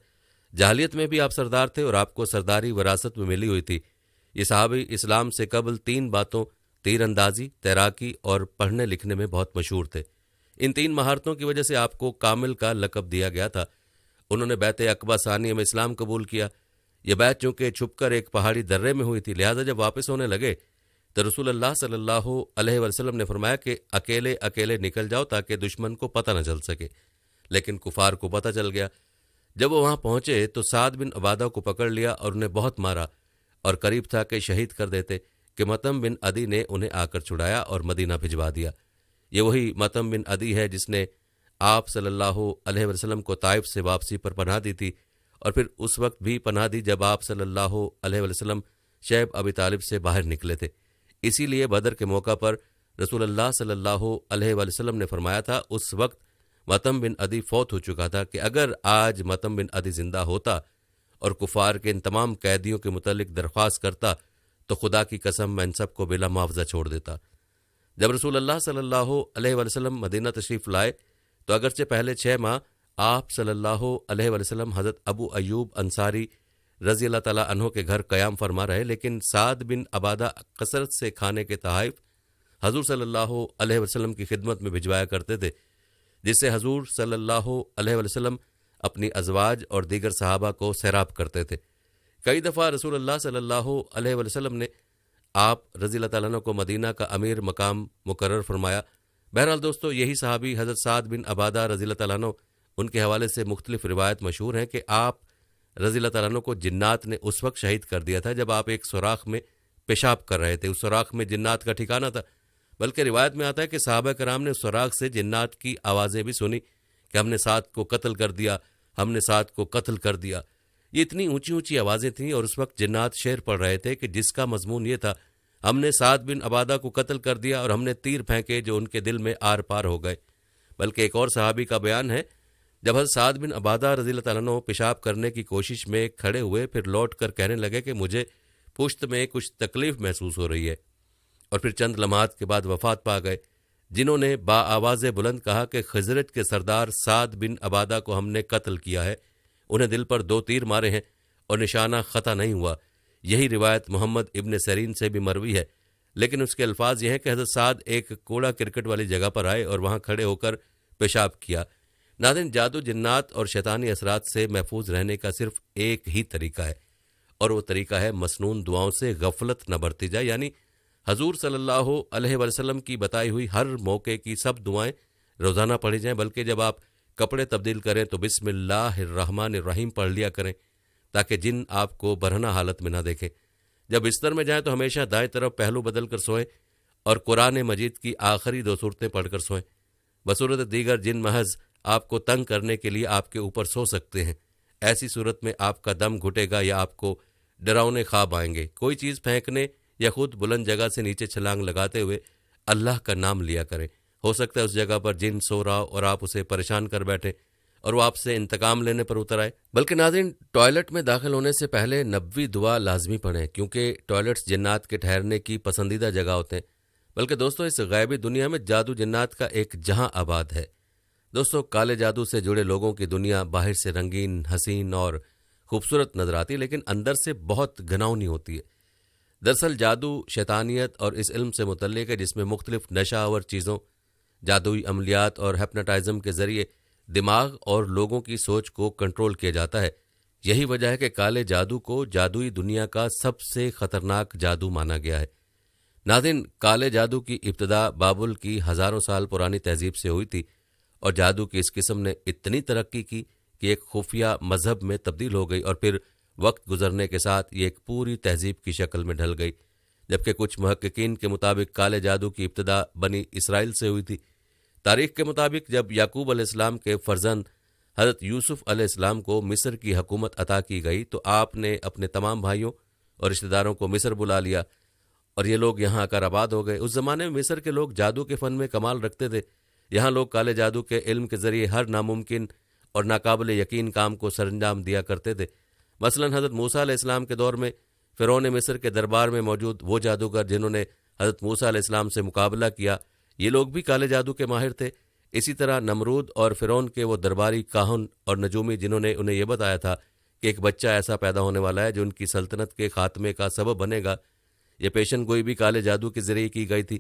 جاہلیت میں بھی آپ سردار تھے اور آپ کو سرداری وراثت میں ملی ہوئی تھی۔ یہ صحابی اسلام سے قبل 3 باتوں تیر اندازی، تیراکی اور پڑھنے لکھنے میں بہت مشہور تھے۔ ان 3 مہارتوں کی وجہ سے آپ کو کامل کا لقب دیا گیا تھا۔ انہوں نے بیعت عقبہ ثانیہ میں اسلام قبول کیا۔ یہ بیعت چونکہ چھپ کر ایک پہاڑی درے میں ہوئی تھی، لہذا جب واپس ہونے لگے تو رسول اللہ صلی اللہ علیہ وسلم نے فرمایا کہ اکیلے اکیلے نکل جاؤ تاکہ دشمن کو پتہ نہ چل سکے، لیکن کفار کو پتہ چل گیا۔ جب وہ وہاں پہنچے تو سعد بن عبادہ کو پکڑ لیا اور انہیں بہت مارا، اور قریب تھا کہ شہید کر دیتے کہ مطعم بن عدی نے انہیں آ کر چھڑایا اور مدینہ بھجوا دیا۔ یہ وہی مطعم بن عدی ہے جس نے آپ صلی اللہ علیہ وسلم کو طائف سے واپسی پر پناہ دی تھی، اور پھر اس وقت بھی پناہ دی جب آپ صلی اللہ علیہ وسلم شیب ابی طالب سے باہر نکلے تھے۔ اسی لیے بدر کے موقع پر رسول اللہ صلی اللہ علیہ وسلم نے فرمایا تھا، اس وقت مطعم بن عدی فوت ہو چکا تھا، کہ اگر آج مطعم بن عدی زندہ ہوتا اور کفار کے ان تمام قیدیوں کے متعلق درخواست کرتا تو خدا کی قسم میں ان سب کو بلا معاوضہ چھوڑ دیتا۔ جب رسول اللہ صلی اللہ علیہ وسلم مدینہ تشریف لائے تو اگرچہ پہلے 6 ماہ آپ صلی اللہ علیہ وسلم حضرت ابو ایوب انصاری رضی اللہ تعالیٰ عنہ کے گھر قیام فرما رہے، لیکن سعد بن عبادہ کثرت سے کھانے کے تحائف حضور صلی اللہ علیہ وسلم کی خدمت میں بھجوایا کرتے تھے، جس سے حضور صلی اللہ علیہ وسلم اپنی ازواج اور دیگر صحابہ کو سیراب کرتے تھے۔ کئی دفعہ رسول اللہ صلی اللہ علیہ وسلم نے آپ رضی اللہ تعالیٰ عنہ کو مدینہ کا امیر مقام مقرر فرمایا۔ بہرحال دوستو، یہی صحابی حضرت سعد بن عبادہ رضی اللہ تعالیٰ عنہ، ان کے حوالے سے مختلف روایت مشہور ہیں کہ آپ رضی اللہ تعالیٰ عنہ کو جنات نے اس وقت شہید کر دیا تھا جب آپ ایک سوراخ میں پیشاب کر رہے تھے۔ اس سوراخ میں جنات کا ٹھکانہ تھا، بلکہ روایت میں آتا ہے کہ صحابہ کرام نے اس سوراخ سے جنات کی آوازیں بھی سنی کہ ہم نے سعد کو قتل کر دیا، ہم نے سعد کو قتل کر دیا۔ یہ اتنی اونچی اونچی آوازیں تھیں، اور اس وقت جنات شعر پڑھ رہے تھے کہ جس کا مضمون یہ تھا، ہم نے سعد بن عبادہ کو قتل کر دیا اور ہم نے تیر پھینکے جو ان کے دل میں آر پار ہو گئے۔ بلکہ ایک اور صحابی کا بیان ہے، جب حضرت سعد بن عبادہ رضی اللہ تعالیٰ عنہ پیشاب کرنے کی کوشش میں کھڑے ہوئے، پھر لوٹ کر کہنے لگے کہ مجھے پشت میں کچھ تکلیف محسوس ہو رہی ہے، اور پھر چند لمحات کے بعد وفات پا گئے۔ جنہوں نے با آواز بلند کہا کہ خزرج کے سردار سعد بن عبادہ کو ہم نے قتل کیا ہے، انہیں دل پر 2 تیر مارے ہیں اور نشانہ خطا نہیں ہوا۔ یہی روایت محمد ابن سیرین سے بھی مروی ہے، لیکن اس کے الفاظ یہ ہیں کہ حضرت سعد ایک کوڑا کرکٹ والی جگہ پر آئے اور وہاں کھڑے ہو کر پیشاب کیا۔ ناظرین، جادو، جنات اور شیطانی اثرات سے محفوظ رہنے کا صرف ایک ہی طریقہ ہے، اور وہ طریقہ ہے مسنون دعاؤں سے غفلت نہ برتی جائے، یعنی حضور صلی اللہ علیہ وسلم کی بتائی ہوئی ہر موقع کی سب دعائیں روزانہ پڑھی جائیں، بلکہ جب آپ کپڑے تبدیل کریں تو بسم اللہ الرحمن الرحیم پڑھ لیا کریں تاکہ جن آپ کو برہنہ حالت میں نہ دیکھیں۔ جب بستر میں جائیں تو ہمیشہ دائیں طرف پہلو بدل کر سوئیں اور قرآن مجید کی آخری 2 صورتیں پڑھ کر سوئیں۔ بصورت دیگر جن محض آپ کو تنگ کرنے کے لیے آپ کے اوپر سو سکتے ہیں، ایسی صورت میں آپ کا دم گھٹے گا یا آپ کو ڈراؤنے خواب آئیں گے۔ کوئی چیز پھینکنے یا خود بلند جگہ سے نیچے چھلانگ لگاتے ہوئے اللہ کا نام لیا کریں، ہو سکتا ہے اس جگہ پر جن سو رہا اور آپ اسے پریشان کر بیٹھیں اور وہ آپ سے انتقام لینے پر اتر آئے۔ بلکہ ناظرین، ٹوائلٹ میں داخل ہونے سے پہلے 90 دعا لازمی پڑھیں، کیونکہ ٹوائلٹس جنات کے ٹھہرنے کی پسندیدہ جگہ ہوتے ہیں۔ بلکہ دوستو، اس غیبی دنیا میں جادو جنات کا ایک جہاں آباد ہے۔ دوستو، کالے جادو سے جڑے لوگوں کی دنیا باہر سے رنگین، حسین اور خوبصورت نظر آتی ہے، لیکن اندر سے بہت گھناؤنی ہوتی ہے۔ دراصل جادو شیطانیت اور اس علم سے متعلق ہے جس میں مختلف نشہ آور چیزوں، جادوئی عملیات اور ہیپناٹائزم کے ذریعے دماغ اور لوگوں کی سوچ کو کنٹرول کیا جاتا ہے۔ یہی وجہ ہے کہ کالے جادو کو جادوئی دنیا کا سب سے خطرناک جادو مانا گیا ہے۔ ناظرین، کالے جادو کی ابتدا بابل کی ہزاروں سال پرانی تہذیب سے ہوئی تھی، اور جادو کی اس قسم نے اتنی ترقی کی کہ ایک خفیہ مذہب میں تبدیل ہو گئی، اور پھر وقت گزرنے کے ساتھ یہ ایک پوری تہذیب کی شکل میں ڈھل گئی۔ جبکہ کچھ محققین کے مطابق کالے جادو کی ابتدا بنی اسرائیل سے ہوئی تھی۔ تاریخ کے مطابق جب یعقوب علیہ السلام کے فرزند حضرت یوسف علیہ السلام کو مصر کی حکومت عطا کی گئی تو آپ نے اپنے تمام بھائیوں اور رشتہ داروں کو مصر بلا لیا، اور یہ لوگ یہاں آ کر آباد ہو گئے۔ اس زمانے میں مصر کے لوگ جادو کے فن میں کمال رکھتے تھے۔ یہاں لوگ کالے جادو کے علم کے ذریعے ہر ناممکن اور ناقابل یقین کام کو سر انجام دیا کرتے تھے۔ مثلا حضرت موسیٰ علیہ السلام کے دور میں فرعون مصر کے دربار میں موجود وہ جادوگر جنہوں نے حضرت موسیٰ علیہ السلام سے مقابلہ کیا، یہ لوگ بھی کالے جادو کے ماہر تھے۔ اسی طرح نمرود اور فرعون کے وہ درباری کاہن اور نجومی جنہوں نے انہیں یہ بتایا تھا کہ ایک بچہ ایسا پیدا ہونے والا ہے جو ان کی سلطنت کے خاتمے کا سبب بنے گا، یہ پیشن گوئی بھی کالے جادو کے ذریعے کی گئی تھی۔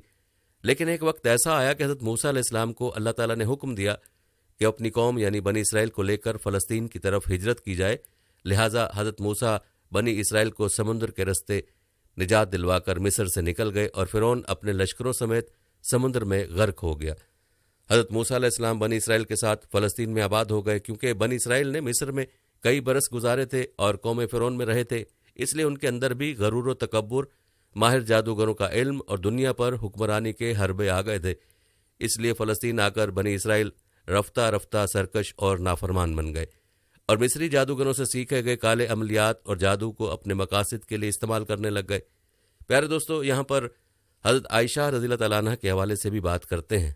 لیکن ایک وقت ایسا آیا کہ حضرت موسیٰ علیہ السلام کو اللہ تعالیٰ نے حکم دیا کہ اپنی قوم یعنی بنی اسرائیل کو لے کر فلسطین کی طرف ہجرت کی جائے، لہٰذا حضرت موسیٰ بنی اسرائیل کو سمندر کے رستے نجات دلوا کر مصر سے نکل گئے اور فرعون اپنے لشکروں سمیت سمندر میں غرق ہو گیا۔ حضرت موسیٰ علیہ السلام بنی اسرائیل کے ساتھ فلسطین میں آباد ہو گئے، کیونکہ بنی اسرائیل نے مصر میں کئی برس گزارے تھے اور قوم فرعون میں رہے تھے، اس لیے ان کے اندر بھی غرور و تکبر، ماہر جادوگروں کا علم اور دنیا پر حکمرانی کے حربے آ گئے تھے۔ اس لیے فلسطین آ کر بنی اسرائیل رفتہ رفتہ سرکش اور نافرمان بن گئے اور مصری جادوگروں سے سیکھے گئے کالے عملیات اور جادو کو اپنے مقاصد کے لیے استعمال کرنے لگ گئے۔ پیارے دوستو، یہاں پر حضرت عائشہ رضی اللہ تعالیٰ عنہ کے حوالے سے بھی بات کرتے ہیں۔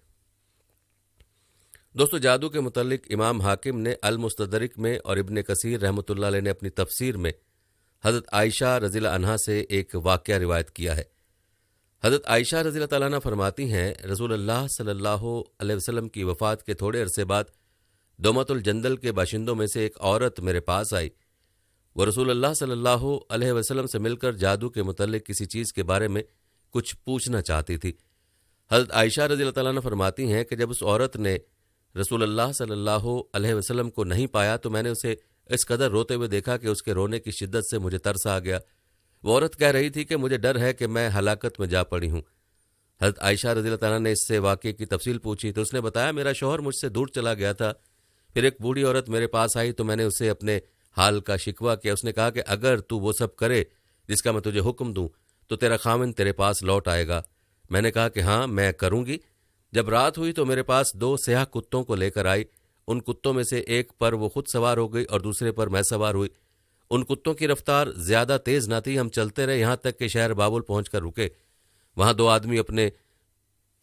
دوستو، جادو کے متعلق امام حاکم نے المستدرک میں اور ابن کثیر رحمۃ اللہ علیہ نے اپنی تفسیر میں حضرت عائشہ رضی اللہ عنہا سے ایک واقعہ روایت کیا ہے۔ حضرت عائشہ رضی اللہ تعالیٰ عنہ فرماتی ہیں، رسول اللہ صلی اللہ علیہ وسلم کی وفات کے تھوڑے عرصے بعد دومت الجندل کے باشندوں میں سے ایک عورت میرے پاس آئی۔ وہ رسول اللہ صلی اللہ علیہ وسلم سے مل کر جادو کے متعلق کسی چیز کے بارے میں کچھ پوچھنا چاہتی تھی۔ حضرت عائشہ رضی اللہ تعالیٰ عنہ فرماتی ہیں کہ جب اس عورت نے رسول اللہ صلی اللہ علیہ وسلم کو نہیں پایا تو میں نے اسے اس قدر روتے ہوئے دیکھا کہ اس کے رونے کی شدت سے مجھے ترس آ گیا۔ وہ عورت کہہ رہی تھی کہ مجھے ڈر ہے کہ میں ہلاکت میں جا پڑی ہوں۔ حضرت عائشہ رضی اللہ تعالیٰ نے اس سے واقعے کی تفصیل پوچھی تو اس نے بتایا، میرا شوہر مجھ سے دور چلا گیا تھا، پھر ایک بوڑھی عورت میرے پاس آئی تو میں نے اسے اپنے حال کا شکوہ کیا۔ اس نے کہا کہ اگر تو وہ سب کرے جس کا میں تجھے حکم دوں تو تیرا خاوند تیرے پاس لوٹ آئے گا۔ میں نے کہا کہ ہاں میں کروں گی۔ جب رات ہوئی تو میرے پاس 2 سیاہ کتوں کو لے کر آئی۔ ان کتوں میں سے ایک پر وہ خود سوار ہو گئی اور دوسرے پر میں سوار ہوئی۔ ان کتوں کی رفتار زیادہ تیز نہ تھی، ہم چلتے رہے یہاں تک کہ شہر بابل پہنچ کر رکے۔ وہاں 2 آدمی اپنے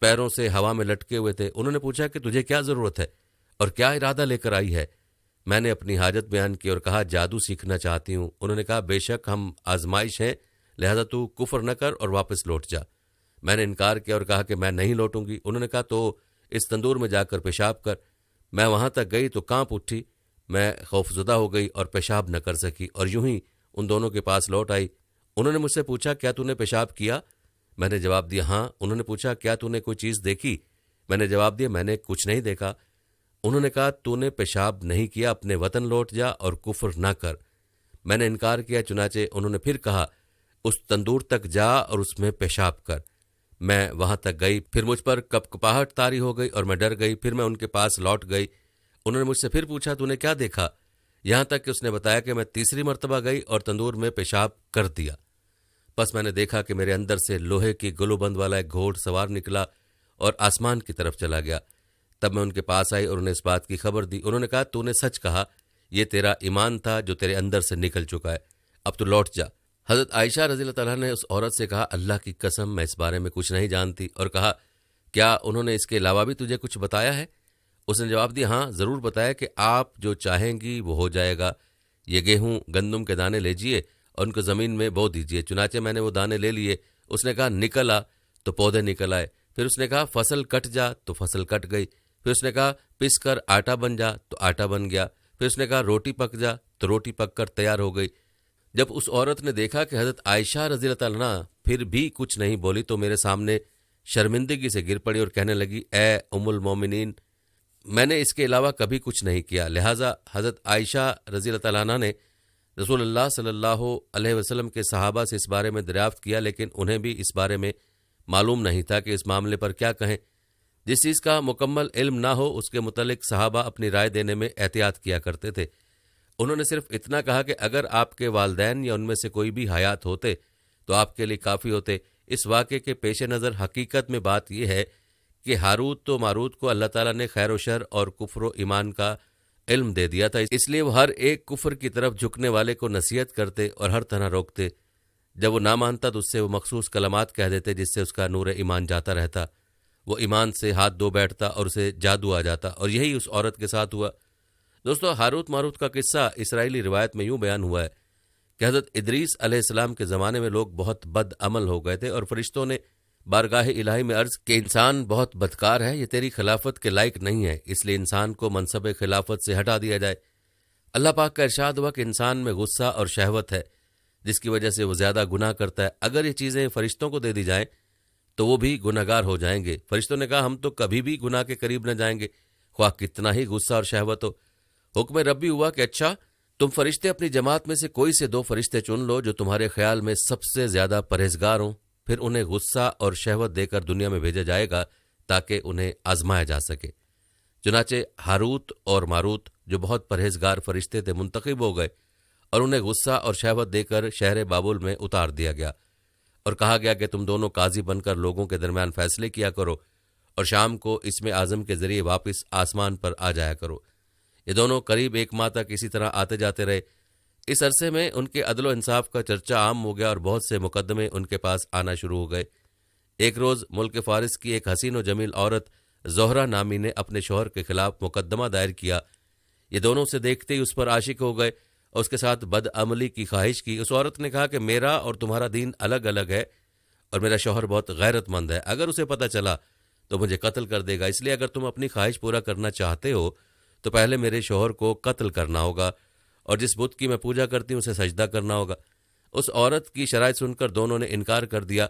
پیروں سے ہوا میں لٹکے ہوئے تھے۔ انہوں نے پوچھا کہ تجھے کیا ضرورت ہے اور کیا ارادہ لے کر آئی ہے؟ میں نے اپنی حاجت بیان کی اور کہا جادو سیکھنا چاہتی ہوں۔ انہوں نے کہا بے شک ہم آزمائش ہیں، لہذا تو کفر نہ کر اور واپس لوٹ جا۔ میں نے انکار کیا اور کہا کہ میں نہیں لوٹوں گی۔ انہوں نے کہا تو اس تندور میں جا کر پیشاب کر۔ میں وہاں تک گئی تو کانپ اٹھی، میں خوفزدہ ہو گئی اور پیشاب نہ کر سکی اور یوں ہی ان دونوں کے پاس لوٹ آئی۔ انہوں نے مجھ سے پوچھا کیا تو نے پیشاب کیا؟ میں نے جواب دیا ہاں۔ انہوں نے پوچھا کیا تو نے کوئی چیز دیکھی؟ میں نے جواب دیا میں نے کچھ نہیں دیکھا۔ انہوں نے کہا تو نے پیشاب نہیں کیا، اپنے وطن لوٹ جا اور کفر نہ کر۔ میں نے انکار کیا، چنانچہ انہوں نے پھر کہا اس تندور تک جا اور اس میں پیشاب کر۔ میں وہاں تک گئی، پھر مجھ پر کپکپاہٹ طاری ہو گئی اور میں ڈر گئی۔ پھر میں ان کے پاس لوٹ گئی۔ انہوں نے مجھ سے پھر پوچھا تو نے کیا دیکھا؟ یہاں تک کہ اس نے بتایا کہ میں تیسری مرتبہ گئی اور تندور میں پیشاب کر دیا۔ پس میں نے دیکھا کہ میرے اندر سے لوہے کی گلو بند والا ایک گھوڑ سوار نکلا اور آسمان کی طرف چلا گیا۔ تب میں ان کے پاس آئی اور انہیں اس بات کی خبر دی۔ انہوں نے کہا تو نے سچ کہا، یہ تیرا ایمان تھا جو تیرے اندر سے نکل چکا ہے، اب تو لوٹ جا۔ حضرت عائشہ رضی اللہ تعالیٰ نے اس عورت سے کہا اللہ کی قسم میں اس بارے میں کچھ نہیں جانتی، اور کہا کیا انہوں نے اس کے علاوہ بھی تجھے کچھ بتایا ہے؟ اس نے جواب دیا ہاں ضرور بتایا کہ آپ جو چاہیں گی وہ ہو جائے گا، یہ گیہوں گندم کے دانے لیجئے اور ان کو زمین میں بو دیجئے۔ چنانچہ میں نے وہ دانے لے لیے۔ اس نے کہا نکل آ، تو پودے نکل آئے۔ پھر اس نے کہا فصل کٹ جا، تو فصل کٹ گئی۔ پھر اس نے کہا پس کر آٹا بن جا، تو آٹا بن گیا۔ پھر اس نے کہا روٹی پک جا، تو روٹی پک کر تیار ہو گئی۔ جب اس عورت نے دیکھا کہ حضرت عائشہ رضی اللہ تعالیٰ عنہ پھر بھی کچھ نہیں بولی تو میرے سامنے شرمندگی سے گر پڑی اور کہنے لگی اے ام المومنین، میں نے اس کے علاوہ کبھی کچھ نہیں کیا۔ لہٰذا حضرت عائشہ رضی اللہ تعالیٰ عنہ نے رسول اللہ صلی اللہ علیہ وسلم کے صحابہ سے اس بارے میں دریافت کیا، لیکن انہیں بھی اس بارے میں معلوم نہیں تھا کہ اس معاملے پر کیا کہیں۔ جس چیز کا مکمل علم نہ ہو اس کے متعلق صحابہ اپنی رائے دینے میں احتیاط کیا کرتے تھے۔ انہوں نے صرف اتنا کہا کہ اگر آپ کے والدین یا ان میں سے کوئی بھی حیات ہوتے تو آپ کے لیے کافی ہوتے۔ اس واقعے کے پیش نظر حقیقت میں بات یہ ہے کہ ہاروت و ماروت کو اللہ تعالیٰ نے خیر و شر اور کفر و ایمان کا علم دے دیا تھا، اس لیے وہ ہر ایک کفر کی طرف جھکنے والے کو نصیحت کرتے اور ہر طرح روکتے۔ جب وہ نہ مانتا تو اس سے وہ مخصوص کلمات کہہ دیتے جس سے اس کا نور ایمان جاتا رہتا، وہ ایمان سے ہاتھ دھو بیٹھتا اور اسے جادو آ جاتا، اور یہی اس عورت کے ساتھ ہوا۔ دوستو، ہاروت ماروت کا قصہ اسرائیلی روایت میں یوں بیان ہوا ہے کہ حضرت ادریس علیہ السلام کے زمانے میں لوگ بہت بد عمل ہو گئے تھے اور فرشتوں نے بارگاہ الہی میں عرض کہ انسان بہت بدکار ہے، یہ تیری خلافت کے لائق نہیں ہے، اس لیے انسان کو منصب خلافت سے ہٹا دیا جائے۔ اللہ پاک کا ارشاد ہوا کہ انسان میں غصہ اور شہوت ہے جس کی وجہ سے وہ زیادہ گناہ کرتا ہے، اگر یہ چیزیں فرشتوں کو دے دی جائیں تو وہ بھی گنہگار ہو جائیں گے۔ فرشتوں نے کہا ہم تو کبھی بھی گناہ کے قریب نہ جائیں گے، خواہ کتنا ہی غصہ اور شہوت ہو۔ حکم ربی ہوا کہ اچھا تم فرشتے اپنی جماعت میں سے کوئی سے 2 فرشتے چن لو جو تمہارے خیال میں سب سے زیادہ پرہیزگار ہوں، پھر انہیں غصہ اور شہوت دے کر دنیا میں بھیجا جائے گا تاکہ انہیں آزمایا جا سکے۔ چنانچہ ہاروت اور ماروت جو بہت پرہیزگار فرشتے تھے منتخب ہو گئے اور انہیں غصہ اور شہوت دے کر شہر بابل میں اتار دیا گیا اور کہا گیا کہ تم دونوں قاضی بن کر لوگوں کے درمیان فیصلے کیا کرو اور شام کو اسم اعظم کے ذریعے واپس آسمان پر آ جایا کرو۔ یہ دونوں قریب 1 ماہ تک اسی طرح آتے جاتے رہے۔ اس عرصے میں ان کے عدل و انصاف کا چرچہ عام ہو گیا اور بہت سے مقدمے ان کے پاس آنا شروع ہو گئے۔ ایک روز ملک فارس کی ایک حسین و جمیل عورت زہرہ نامی نے اپنے شوہر کے خلاف مقدمہ دائر کیا۔ یہ دونوں سے دیکھتے ہی اس پر عاشق ہو گئے اور اس کے ساتھ بدعملی کی خواہش کی۔ اس عورت نے کہا کہ میرا اور تمہارا دین الگ الگ ہے اور میرا شوہر بہت غیرت مند ہے، اگر اسے پتہ چلا تو مجھے قتل کر دے گا، اس لیے اگر تم اپنی خواہش پورا کرنا چاہتے ہو تو پہلے میرے شوہر کو قتل کرنا ہوگا اور جس بت کی میں پوجا کرتی ہوں اسے سجدہ کرنا ہوگا۔ اس عورت کی شرائط سن کر دونوں نے انکار کر دیا۔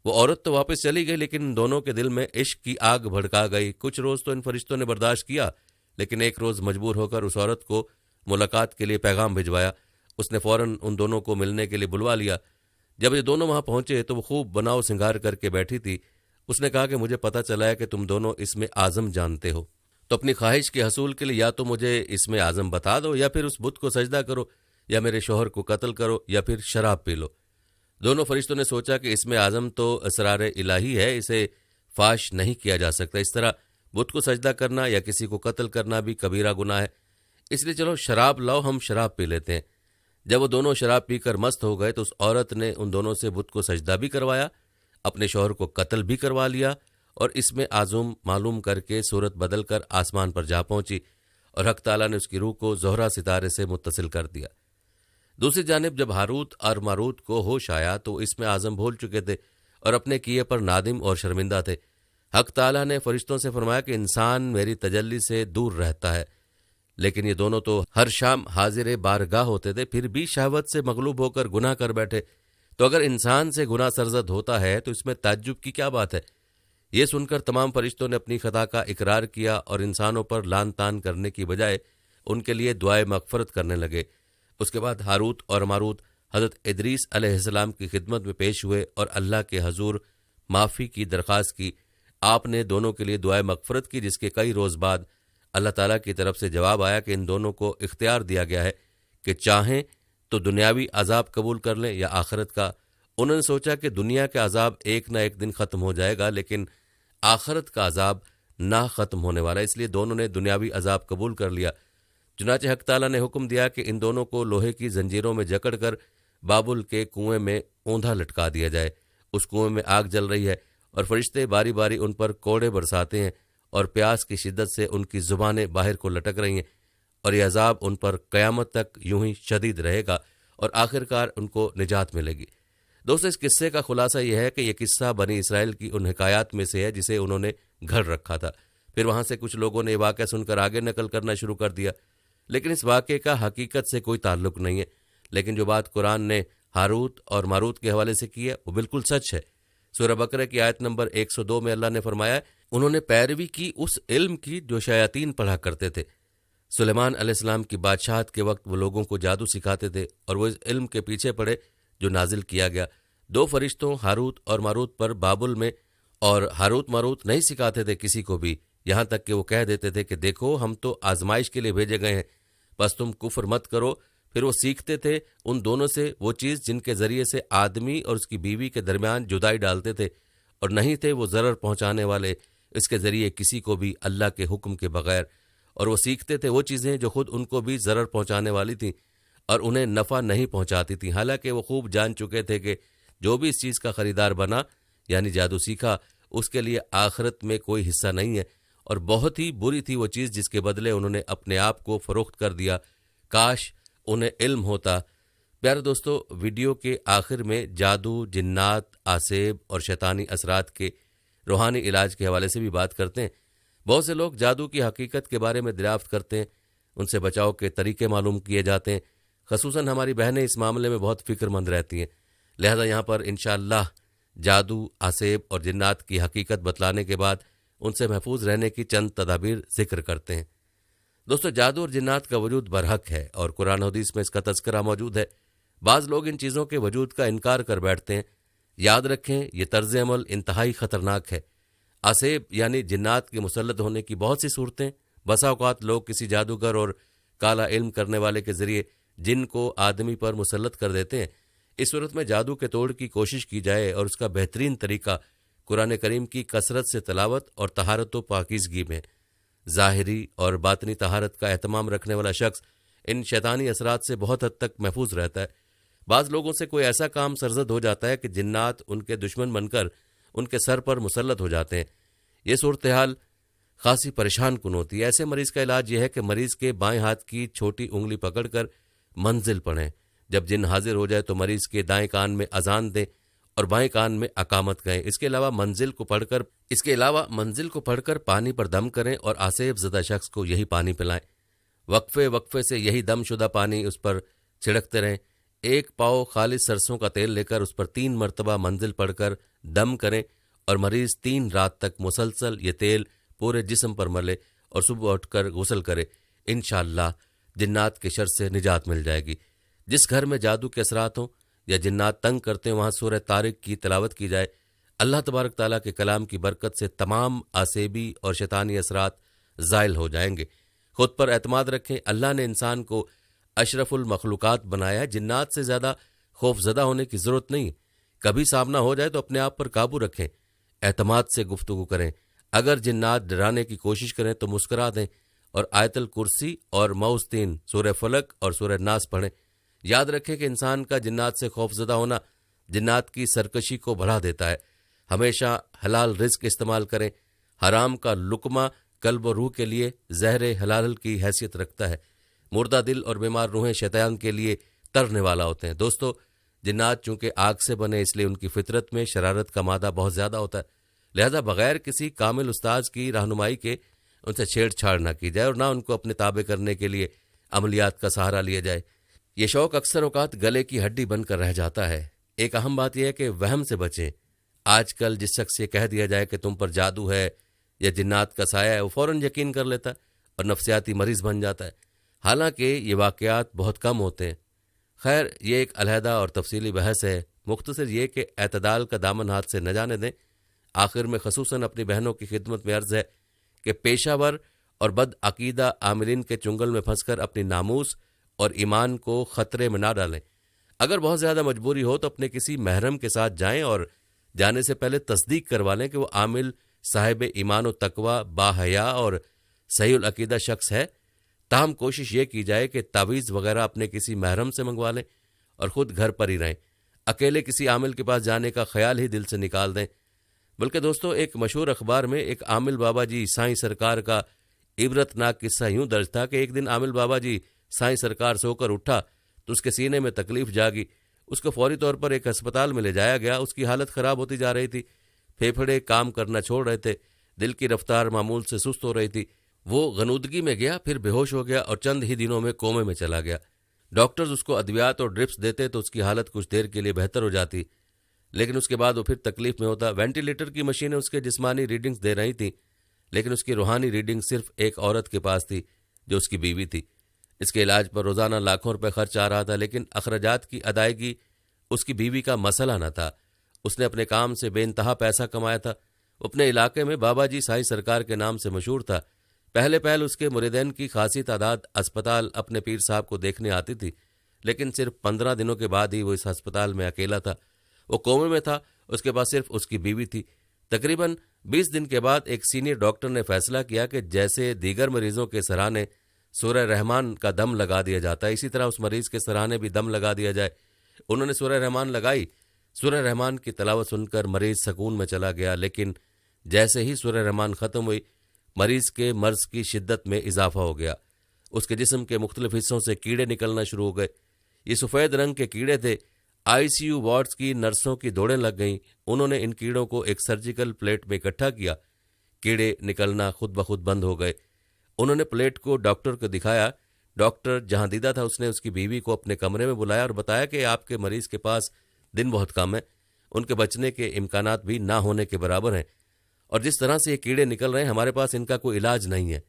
وہ عورت تو واپس چلی گئی لیکن دونوں کے دل میں عشق کی آگ بھڑکا گئی۔ کچھ روز تو ان فرشتوں نے برداشت کیا، لیکن ایک روز مجبور ہو کر اس عورت کو ملاقات کے لیے پیغام بھجوایا۔ اس نے فوراً ان دونوں کو ملنے کے لیے بلوا لیا۔ جب یہ دونوں وہاں پہنچے تو وہ خوب بناؤ سنگار کر کے بیٹھی تھی۔ اس نے کہا کہ مجھے پتہ چلا ہے کہ تم دونوں اسم اعظم جانتے ہو، تو اپنی خواہش کے حصول کے لیے یا تو مجھے اسم اعظم بتا دو یا پھر اس بت کو سجدہ کرو یا میرے شوہر کو قتل کرو یا پھر شراب پی لو۔ دونوں فرشتوں نے سوچا کہ اسم اعظم تو اسرار الہی ہے، اسے فاش نہیں کیا جا سکتا، اس طرح بت کو سجدہ کرنا یا کسی کو قتل کرنا بھی کبیرہ گناہ ہے، اس لیے چلو شراب لاؤ، ہم شراب پی لیتے ہیں۔ جب وہ دونوں شراب پی کر مست ہو گئے تو اس عورت نے ان دونوں سے بت کو سجدہ بھی کروایا، اپنے شوہر کو قتل بھی کروا لیا اور اسم اعظم معلوم کر کے صورت بدل کر آسمان پر جا پہنچی اور حق تعالیٰ نے اس کی روح کو زہرہ ستارے سے متصل کر دیا۔ دوسری جانب جب ہاروت اور ماروت کو ہوش آیا تو اسم اعظم بھول چکے تھے اور اپنے کیے پر نادم اور شرمندہ تھے۔ حق تعالیٰ نے فرشتوں سے فرمایا کہ انسان میری تجلی سے دور رہتا ہے، لیکن یہ دونوں تو ہر شام حاضر بارگاہ ہوتے تھے، پھر بھی شہوت سے مغلوب ہو کر گناہ کر بیٹھے، تو اگر انسان سے گناہ سرزد ہوتا ہے تو اس میں تعجب کی کیا بات ہے؟ یہ سن کر تمام فرشتوں نے اپنی خطا کا اقرار کیا اور انسانوں پر لان تان کرنے کی بجائے ان کے لیے دعائے مغفرت کرنے لگے۔ اس کے بعد ہاروت اور ماروت حضرت ادریس علیہ السلام کی خدمت میں پیش ہوئے اور اللہ کے حضور معافی کی درخواست کی۔ آپ نے دونوں کے لیے دعائے مغفرت کی، جس کے کئی روز بعد اللہ تعالیٰ کی طرف سے جواب آیا کہ ان دونوں کو اختیار دیا گیا ہے کہ چاہیں تو دنیاوی عذاب قبول کر لیں یا آخرت کا۔ انہوں نے سوچا کہ دنیا کے عذاب ایک نہ ایک دن ختم ہو جائے گا، لیکن آخرت کا عذاب نہ ختم ہونے والا، اس لیے دونوں نے دنیاوی عذاب قبول کر لیا۔ چنانچہ حق تعالیٰ نے حکم دیا کہ ان دونوں کو لوہے کی زنجیروں میں جکڑ کر بابل کے کنویں میں اوندھا لٹکا دیا جائے۔ اس کنویں میں آگ جل رہی ہے اور فرشتے باری باری ان پر کوڑے برساتے ہیں اور پیاس کی شدت سے ان کی زبانیں باہر کو لٹک رہی ہیں، اور یہ عذاب ان پر قیامت تک یوں ہی شدید رہے گا اور آخرکار ان کو نجات ملے گی۔ دوستو، اس قصے کا خلاصہ یہ ہے کہ یہ قصہ بنی اسرائیل کی ان حکایات میں سے ہے جسے انہوں نے گھڑ رکھا تھا۔ پھر وہاں سے کچھ لوگوں نے یہ واقعہ سن کر آگے نقل کرنا شروع کر دیا، لیکن اس واقعے کا حقیقت سے کوئی تعلق نہیں ہے، لیکن جو بات قرآن نے ہاروت اور ماروت کے حوالے سے کی ہے وہ بالکل سچ ہے۔ سورہ بقرہ کی آیت نمبر 102 میں اللہ نے فرمایا، انہوں نے پیروی کی اس علم کی جو شیاطین پڑھا کرتے تھے۔ سلیمان علیہ السلام کی بادشاہت کے وقت وہ لوگوں کو جادو سکھاتے تھے اور وہ اس علم کے پیچھے پڑے جو نازل کیا گیا۔ 2 فرشتوں ہاروت اور ماروت پر بابل میں، اور ہاروت ماروت نہیں سکھاتے تھے کسی کو بھی، یہاں تک کہ وہ کہہ دیتے تھے کہ دیکھو ہم تو آزمائش کے لیے بھیجے گئے ہیں، بس تم کفر مت کرو۔ پھر وہ سیکھتے تھے ان دونوں سے وہ چیز جن کے ذریعے سے آدمی اور اس کی بیوی کے درمیان جدائی ڈالتے تھے، اور نہیں تھے وہ ضرر پہنچانے والے اس کے ذریعے کسی کو بھی اللہ کے حکم کے بغیر، اور وہ سیکھتے تھے وہ چیزیں جو خود ان کو بھی ضرر پہنچانے والی تھیں اور انہیں نفع نہیں پہنچاتی تھیں، حالانکہ وہ خوب جان چکے تھے کہ جو بھی اس چیز کا خریدار بنا یعنی جادو سیکھا اس کے لیے آخرت میں کوئی حصہ نہیں ہے، اور بہت ہی بری تھی وہ چیز جس کے بدلے انہوں نے اپنے آپ کو فروخت کر دیا۔ کاش انہیں علم ہوتا۔ پیارے دوستو، ویڈیو کے آخر میں جادو، جنات، آسیب اور شیطانی اثرات کے روحانی علاج کے حوالے سے بھی بات کرتے ہیں۔ بہت سے لوگ جادو کی حقیقت کے بارے میں دریافت کرتے ہیں، ان سے بچاؤ کے طریقے معلوم کیے جاتے ہیں۔ خصوصاً ہماری بہنیں اس معاملے میں بہت فکر مند رہتی ہیں، لہذا یہاں پر انشاءاللہ جادو، آسیب اور جنات کی حقیقت بتلانے کے بعد ان سے محفوظ رہنے کی چند تدابیر ذکر کرتے ہیں۔ دوستو، جادو اور جنات کا وجود برحق ہے اور قرآن و حدیث میں اس کا تذکرہ موجود ہے۔ بعض لوگ ان چیزوں کے وجود کا انکار کر بیٹھتے ہیں۔ یاد رکھیں، یہ طرز عمل انتہائی خطرناک ہے۔ آسیب یعنی جنات کے مسلط ہونے کی بہت سی صورتیں، بسا اوقات لوگ کسی جادوگر اور کالا علم کرنے والے کے ذریعے جن کو آدمی پر مسلط کر دیتے ہیں۔ اس صورت میں جادو کے توڑ کی کوشش کی جائے اور اس کا بہترین طریقہ قرآن کریم کی کثرت سے تلاوت اور طہارت و پاکیزگی میں۔ ظاہری اور باطنی طہارت کا اہتمام رکھنے والا شخص ان شیطانی اثرات سے بہت حد تک محفوظ رہتا ہے۔ بعض لوگوں سے کوئی ایسا کام سرزد ہو جاتا ہے کہ جنات ان کے دشمن بن کر ان کے سر پر مسلط ہو جاتے ہیں۔ یہ صورتحال خاصی پریشان کن ہوتی ہے۔ ایسے مریض کا علاج یہ ہے کہ مریض کے بائیں ہاتھ کی چھوٹی انگلی پکڑ کر منزل پڑھیں۔ جب جن حاضر ہو جائے تو مریض کے دائیں کان میں اذان دیں اور بائیں کان میں اقامت کہیں۔ اس کے علاوہ منزل کو پڑھ کر پانی پر دم کریں اور آسیب زدہ شخص کو یہی پانی پلائیں۔ وقفے سے یہی دم شدہ پانی اس پر چھڑکتے رہیں۔ ایک پاؤ خالص سرسوں کا تیل لے کر اس پر 3 مرتبہ منزل پڑھ کر دم کریں اور مریض 3 رات تک مسلسل یہ تیل پورے جسم پر ملے اور صبح اٹھ کر غسل کرے۔ انشاءاللہ جنات کے شر سے نجات مل جائے گی۔ جس گھر میں جادو کے اثرات ہوں یا جنات تنگ کرتے ہیں وہاں سورہ طارق کی تلاوت کی جائے۔ اللہ تبارک تعالیٰ کے کلام کی برکت سے تمام آسیبی اور شیطانی اثرات زائل ہو جائیں گے۔ خود پر اعتماد رکھیں۔ اللہ نے انسان کو اشرف المخلوقات بنایا ہے۔ جنات سے زیادہ خوف زدہ ہونے کی ضرورت نہیں۔ کبھی سامنا ہو جائے تو اپنے آپ پر قابو رکھیں، اعتماد سے گفتگو کریں۔ اگر جنات ڈرانے کی کوشش کریں تو مسکرا دیں اور آیت الکرسی اور معوذتین، سورہ فلق اور سورہ ناس پڑھیں۔ یاد رکھیں کہ انسان کا جنات سے خوف زدہ ہونا جنات کی سرکشی کو بڑھا دیتا ہے۔ ہمیشہ حلال رزق استعمال کریں۔ حرام کا لقمہ قلب و روح کے لیے زہر حلال کی حیثیت رکھتا ہے۔ مردہ دل اور بیمار روحیں شیطان کے لیے ترنے والا ہوتے ہیں۔ دوستو، جنات چونکہ آگ سے بنے اس لیے ان کی فطرت میں شرارت کا مادہ بہت زیادہ ہوتا ہے، لہذا بغیر کسی کامل استاذ کی رہنمائی کے ان سے چھیڑ چھاڑ نہ کی جائے اور نہ ان کو اپنے تابع کرنے کے لیے عملیات کا سہارا لیا جائے۔ یہ شوق اکثر اوقات گلے کی ہڈی بن کر رہ جاتا ہے۔ ایک اہم بات یہ ہے کہ وہم سے بچیں۔ آج کل جس شخص سے کہہ دیا جائے کہ تم پر جادو ہے یا جنات کا سایہ ہے، وہ فوراً یقین کر لیتا ہے اور نفسیاتی مریض بن جاتا ہے، حالانکہ یہ واقعات بہت کم ہوتے ہیں۔ خیر، یہ ایک علیحدہ اور تفصیلی بحث ہے۔ مختصر یہ کہ اعتدال کا دامن ہاتھ سے نہ جانے دیں۔ آخر میں خصوصاً اپنی بہنوں کی خدمت میں عرض ہے کہ پیشہ ور اور بد عقیدہ عاملین کے چنگل میں پھنس کر اپنی ناموس اور ایمان کو خطرے میں نہ ڈالیں۔ اگر بہت زیادہ مجبوری ہو تو اپنے کسی محرم کے ساتھ جائیں اور جانے سے پہلے تصدیق کروا لیں کہ وہ عامل صاحب ایمان و تقوی، باحیا اور صحیح العقیدہ شخص ہے۔ تاہم کوشش یہ کی جائے کہ تعویذ وغیرہ اپنے کسی محرم سے منگوا لیں اور خود گھر پر ہی رہیں۔ اکیلے کسی عامل کے پاس جانے کا خیال ہی دل سے نکال دیں۔ بلکہ دوستو، ایک مشہور اخبار میں ایک عامل بابا جی سائیں سرکار کا عبرت ناک قصہ یوں درج تھا کہ ایک دن عامل بابا جی سائیں سرکار سو کر اٹھا تو اس کے سینے میں تکلیف جاگی۔ اس کو فوری طور پر ایک ہسپتال میں لے جایا گیا۔ اس کی حالت خراب ہوتی جا رہی تھی، پھیپھڑے کام کرنا چھوڑ رہے تھے، دل کی رفتار معمول سے سست ہو رہی تھی۔ وہ غنودگی میں گیا، پھر بے ہوش ہو گیا اور چند ہی دنوں میں کومے میں چلا گیا۔ ڈاکٹرز اس کو ادویات اور ڈرپس دیتے تو اس کی حالت کچھ دیر کے لیے بہتر ہو جاتی، لیکن اس کے بعد وہ پھر تکلیف میں ہوتا۔ وینٹیلیٹر کی مشینیں اس کے جسمانی ریڈنگز دے رہی تھیں، لیکن اس کی روحانی ریڈنگ صرف ایک عورت کے پاس تھی جو اس کی بیوی تھی۔ اس کے علاج پر روزانہ لاکھوں روپے خرچ آ رہا تھا، لیکن اخراجات کی ادائیگی اس کی بیوی کا مسئلہ نہ تھا۔ اس نے اپنے کام سے بے انتہا پیسہ کمایا تھا۔ وہ اپنے علاقے میں بابا جی سائیں سرکار کے نام سے مشہور تھا۔ پہلے اس کے مریدین کی خاصی تعداد اسپتال اپنے پیر صاحب کو دیکھنے آتی تھی، لیکن صرف 15 دنوں کے بعد ہی وہ اس ہسپتال میں اکیلا تھا۔ وہ کومے میں تھا، اس کے پاس صرف اس کی بیوی تھی۔ تقریباً 20 دن کے بعد ایک سینئر ڈاکٹر نے فیصلہ کیا کہ جیسے دیگر مریضوں کے سرانے سورہ رحمان کا دم لگا دیا جاتا ہے، اسی طرح اس مریض کے سرانے بھی دم لگا دیا جائے۔ انہوں نے سورہ رحمان لگائی۔ سورہ رحمان کی تلاوت سن کر مریض سکون میں چلا گیا، لیکن جیسے ہی سورہ رحمان ختم ہوئی، مریض کے مرض کی شدت میں اضافہ ہو گیا۔ اس کے جسم کے مختلف حصوں سے کیڑے نکلنا شروع ہو گئے۔ یہ سفید رنگ کے کیڑے تھے۔ آئی سی یو وارڈز کی نرسوں کی دوڑیں لگ گئیں۔ انہوں نے ان کیڑوں کو ایک سرجیکل پلیٹ میں اکٹھا کیا۔ کیڑے نکلنا خود بخود بند ہو گئے۔ انہوں نے پلیٹ کو ڈاکٹر کو دکھایا۔ ڈاکٹر جہاں دیدہ تھا، اس نے اس کی بیوی کو اپنے کمرے میں بلایا اور بتایا کہ آپ کے مریض کے پاس دن بہت کم ہے، ان کے بچنے کے امکانات بھی نہ ہونے کے برابر ہیں، اور جس طرح سے یہ کیڑے نکل رہے ہیں ہمارے پاس ان کا کوئی علاج نہیں ہے۔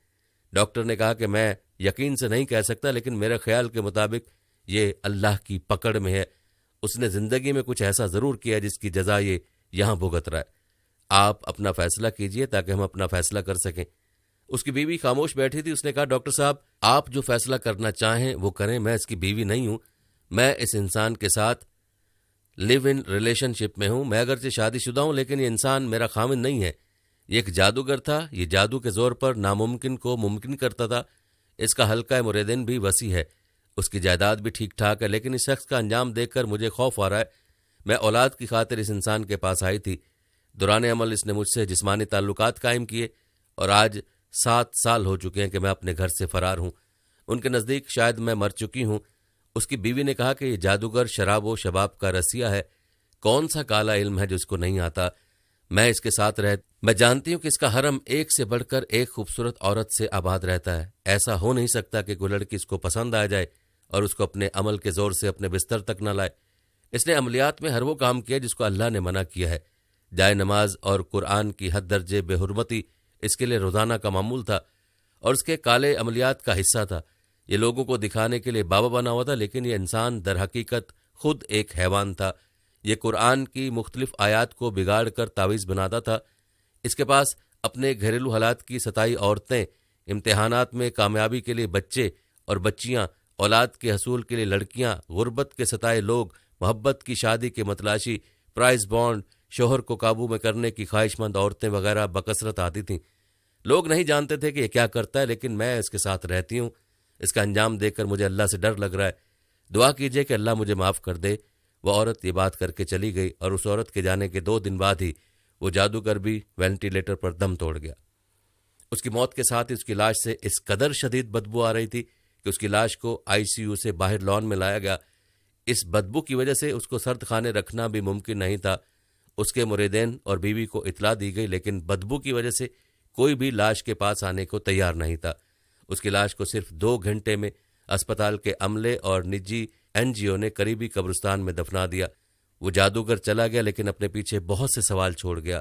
ڈاکٹر نے کہا کہ میں یقین سے نہیں کہہ سکتا، لیکن میرے خیال کے مطابق یہ اللہ کی پکڑ میں ہے، اس نے زندگی میں کچھ ایسا ضرور کیا جس کی جزا یہ یہاں بھگت رہا ہے۔ آپ اپنا فیصلہ کیجئے تاکہ ہم اپنا فیصلہ کر سکیں۔ اس کی بیوی خاموش بیٹھی تھی، اس نے کہا ڈاکٹر صاحب آپ جو فیصلہ کرنا چاہیں وہ کریں، میں اس کی بیوی نہیں ہوں، میں اس انسان کے ساتھ لیو ان ریلیشن شپ میں ہوں، میں اگرچہ شادی شدہ ہوں لیکن یہ انسان میرا خاوند نہیں ہے، یہ ایک جادوگر تھا، یہ جادو کے زور پر ناممکن کو ممکن کرتا تھا، اس کا حلقہ مریدین بھی وسیع ہے، اس کی جائیداد بھی ٹھیک ٹھاک ہے، لیکن اس شخص کا انجام دیکھ کر مجھے خوف آ رہا ہے۔ میں اولاد کی خاطر اس انسان کے پاس آئی تھی، دوران عمل اس نے مجھ سے جسمانی تعلقات قائم کیے، اور آج 7 سال ہو چکے ہیں کہ میں اپنے گھر سے فرار ہوں، ان کے نزدیک شاید میں مر چکی ہوں۔ اس کی بیوی نے کہا کہ یہ جادوگر شراب و شباب کا رسیہ ہے، کون سا کالا علم ہے جو اس کو نہیں آتا، میں اس کے ساتھ میں جانتی ہوں کہ اس کا حرم ایک سے بڑھ کر ایک خوبصورت عورت سے آباد رہتا ہے، ایسا ہو نہیں سکتا کہ کوئی لڑکی اس کو پسند آ جائے اور اس کو اپنے عمل کے زور سے اپنے بستر تک نہ لائے۔ اس نے عملیات میں ہر وہ کام کیا جس کو اللہ نے منع کیا ہے، جائے نماز اور قرآن کی حد درجے بے حرمتی اس کے لیے روزانہ کا معمول تھا، اور اس کے کالے عملیات کا حصہ تھا۔ یہ لوگوں کو دکھانے کے لیے بابا بنا ہوا تھا، لیکن یہ انسان در حقیقت خود ایک حیوان تھا۔ یہ قرآن کی مختلف آیات کو بگاڑ کر تعویذ بناتا تھا۔ اس کے پاس اپنے گھریلو حالات کی ستائی عورتیں، امتحانات میں کامیابی کے لیے بچے اور بچیاں، اولاد کے حصول کے لیے لڑکیاں، غربت کے ستائے لوگ، محبت کی شادی کے متلاشی، پرائز بانڈ، شوہر کو قابو میں کرنے کی خواہش مند عورتیں وغیرہ بکثرت آتی تھیں۔ لوگ نہیں جانتے تھے کہ یہ کیا کرتا ہے، لیکن میں اس کے ساتھ رہتی ہوں۔ اس کا انجام دیکھ کر مجھے اللہ سے ڈر لگ رہا ہے، دعا کیجئے کہ اللہ مجھے معاف کر دے۔ وہ عورت یہ بات کر کے چلی گئی، اور اس عورت کے جانے کے 2 دن بعد ہی وہ جادوگر بھی وینٹیلیٹر پر دم توڑ گیا۔ اس کی موت کے ساتھ اس کی لاش سے اس قدر شدید بدبو آ رہی تھی کہ اس کی لاش کو ICU سے باہر لان میں لایا گیا۔ اس بدبو کی وجہ سے اس کو سرد خانے رکھنا بھی ممکن نہیں تھا۔ اس کے مریدین اور بیوی کو اطلاع دی گئی، لیکن بدبو کی وجہ سے کوئی بھی لاش کے پاس آنے کو تیار نہیں تھا۔ اس کی لاش کو صرف 2 گھنٹے میں اسپتال کے عملے اور نجی NGO نے قریبی قبرستان میں دفنا دیا۔ وہ جادوگر چلا گیا، لیکن اپنے پیچھے بہت سے سوال چھوڑ گیا۔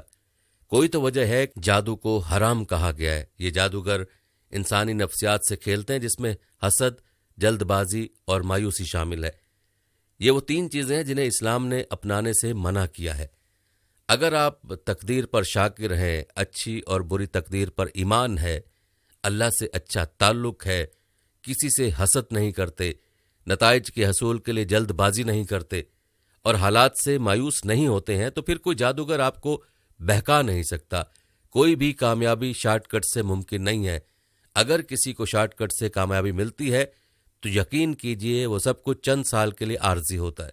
کوئی تو وجہ ہے کہ جادو کو حرام کہا گیا ہے۔ یہ جادوگر انسانی نفسیات سے کھیلتے ہیں، جس میں حسد، جلد بازی اور مایوسی شامل ہے۔ یہ وہ 3 چیزیں ہیں جنہیں اسلام نے اپنانے سے منع کیا ہے۔ اگر آپ تقدیر پر شاکر ہیں، اچھی اور بری تقدیر پر ایمان ہے، اللہ سے اچھا تعلق ہے، کسی سے حسد نہیں کرتے، نتائج کے حصول کے لیے جلد بازی نہیں کرتے، اور حالات سے مایوس نہیں ہوتے ہیں، تو پھر کوئی جادوگر آپ کو بہکا نہیں سکتا۔ کوئی بھی کامیابی شارٹ کٹ سے ممکن نہیں ہے۔ اگر کسی کو شارٹ کٹ سے کامیابی ملتی ہے تو یقین کیجئے وہ سب کچھ چند سال کے لیے عارضی ہوتا ہے۔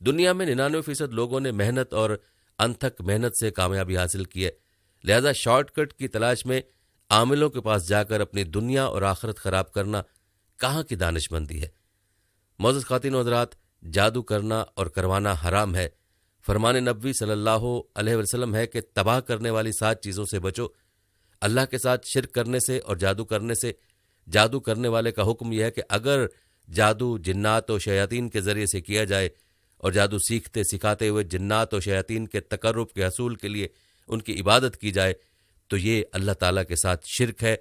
دنیا میں 99% لوگوں نے محنت اور انتھک محنت سے کامیابی حاصل کی ہے، لہذا شارٹ کٹ کی تلاش میں عاملوں کے پاس جا کر اپنی دنیا اور آخرت خراب کرنا کہاں کی دانش مندی ہے۔ معزز خواتین و حضرات، جادو کرنا اور کروانا حرام ہے۔ فرمان نبوی صلی اللہ علیہ وسلم ہے کہ تباہ کرنے والی 7 چیزوں سے بچو۔ اللہ کے ساتھ شرک کرنے سے اور جادو کرنے سے۔ جادو کرنے والے کا حکم یہ ہے کہ اگر جادو جنات و شیاطین کے ذریعے سے کیا جائے اور جادو سیکھتے سکھاتے ہوئے جنات و شیاطین کے تقرب کے حصول کے لیے ان کی عبادت کی جائے تو یہ اللہ تعالیٰ کے ساتھ شرک ہے،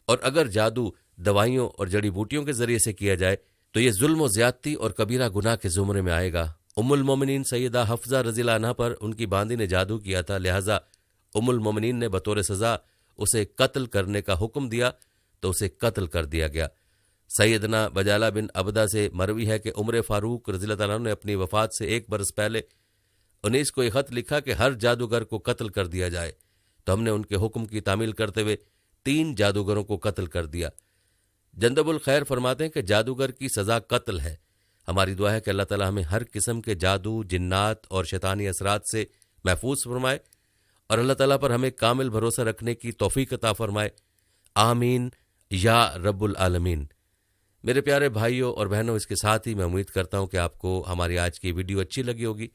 اور اگر جادو دوائیوں اور جڑی بوٹیوں کے ذریعے سے کیا جائے تو یہ ظلم و زیادتی اور کبیرہ گناہ کے زمرے میں آئے گا۔ ام المومنین سیدہ حفصہ رضی اللہ عنہا پر ان کی باندی نے جادو کیا تھا، لہٰذا ام المومنین نے بطور سزا اسے قتل کرنے کا حکم دیا تو اسے قتل کر دیا گیا۔ سیدنا بجالہ بن عبدہ سے مروی ہے کہ عمر فاروق رضی اللہ عنہ نے اپنی وفات سے 1 برس پہلے 19 کو یہ خط لکھا کہ ہر جادوگر کو قتل کر دیا جائے، تو ہم نے ان کے حکم کی تعمیل کرتے ہوئے 3 جادوگروں کو قتل کر دیا۔ جندب الخیر فرماتے ہیں کہ جادوگر کی سزا قتل ہے۔ ہماری دعا ہے کہ اللہ تعالی ہمیں ہر قسم کے جادو، جنات اور شیطانی اثرات سے محفوظ فرمائے، اور اللہ تعالیٰ پر ہمیں کامل بھروسہ رکھنے کی توفیق عطا فرمائے، آمین یا رب العالمین۔ میرے پیارے بھائیوں اور بہنوں، اس کے ساتھ ہی میں امید کرتا ہوں کہ آپ کو ہماری آج کی ویڈیو اچھی لگی ہوگی۔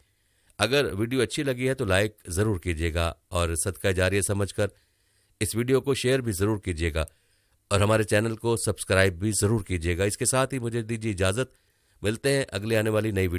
اگر ویڈیو اچھی لگی ہے تو لائک ضرور کیجیے گا، اور صدقہ جاریہ سمجھ کر اس ویڈیو کو شیئر بھی ضرور کیجیے گا، اور ہمارے چینل کو سبسکرائب بھی ضرور کیجیے گا۔ اس کے ساتھ ہی مجھے دیجیے اجازت، ملتے ہیں اگلے آنے والی نئی ویڈیو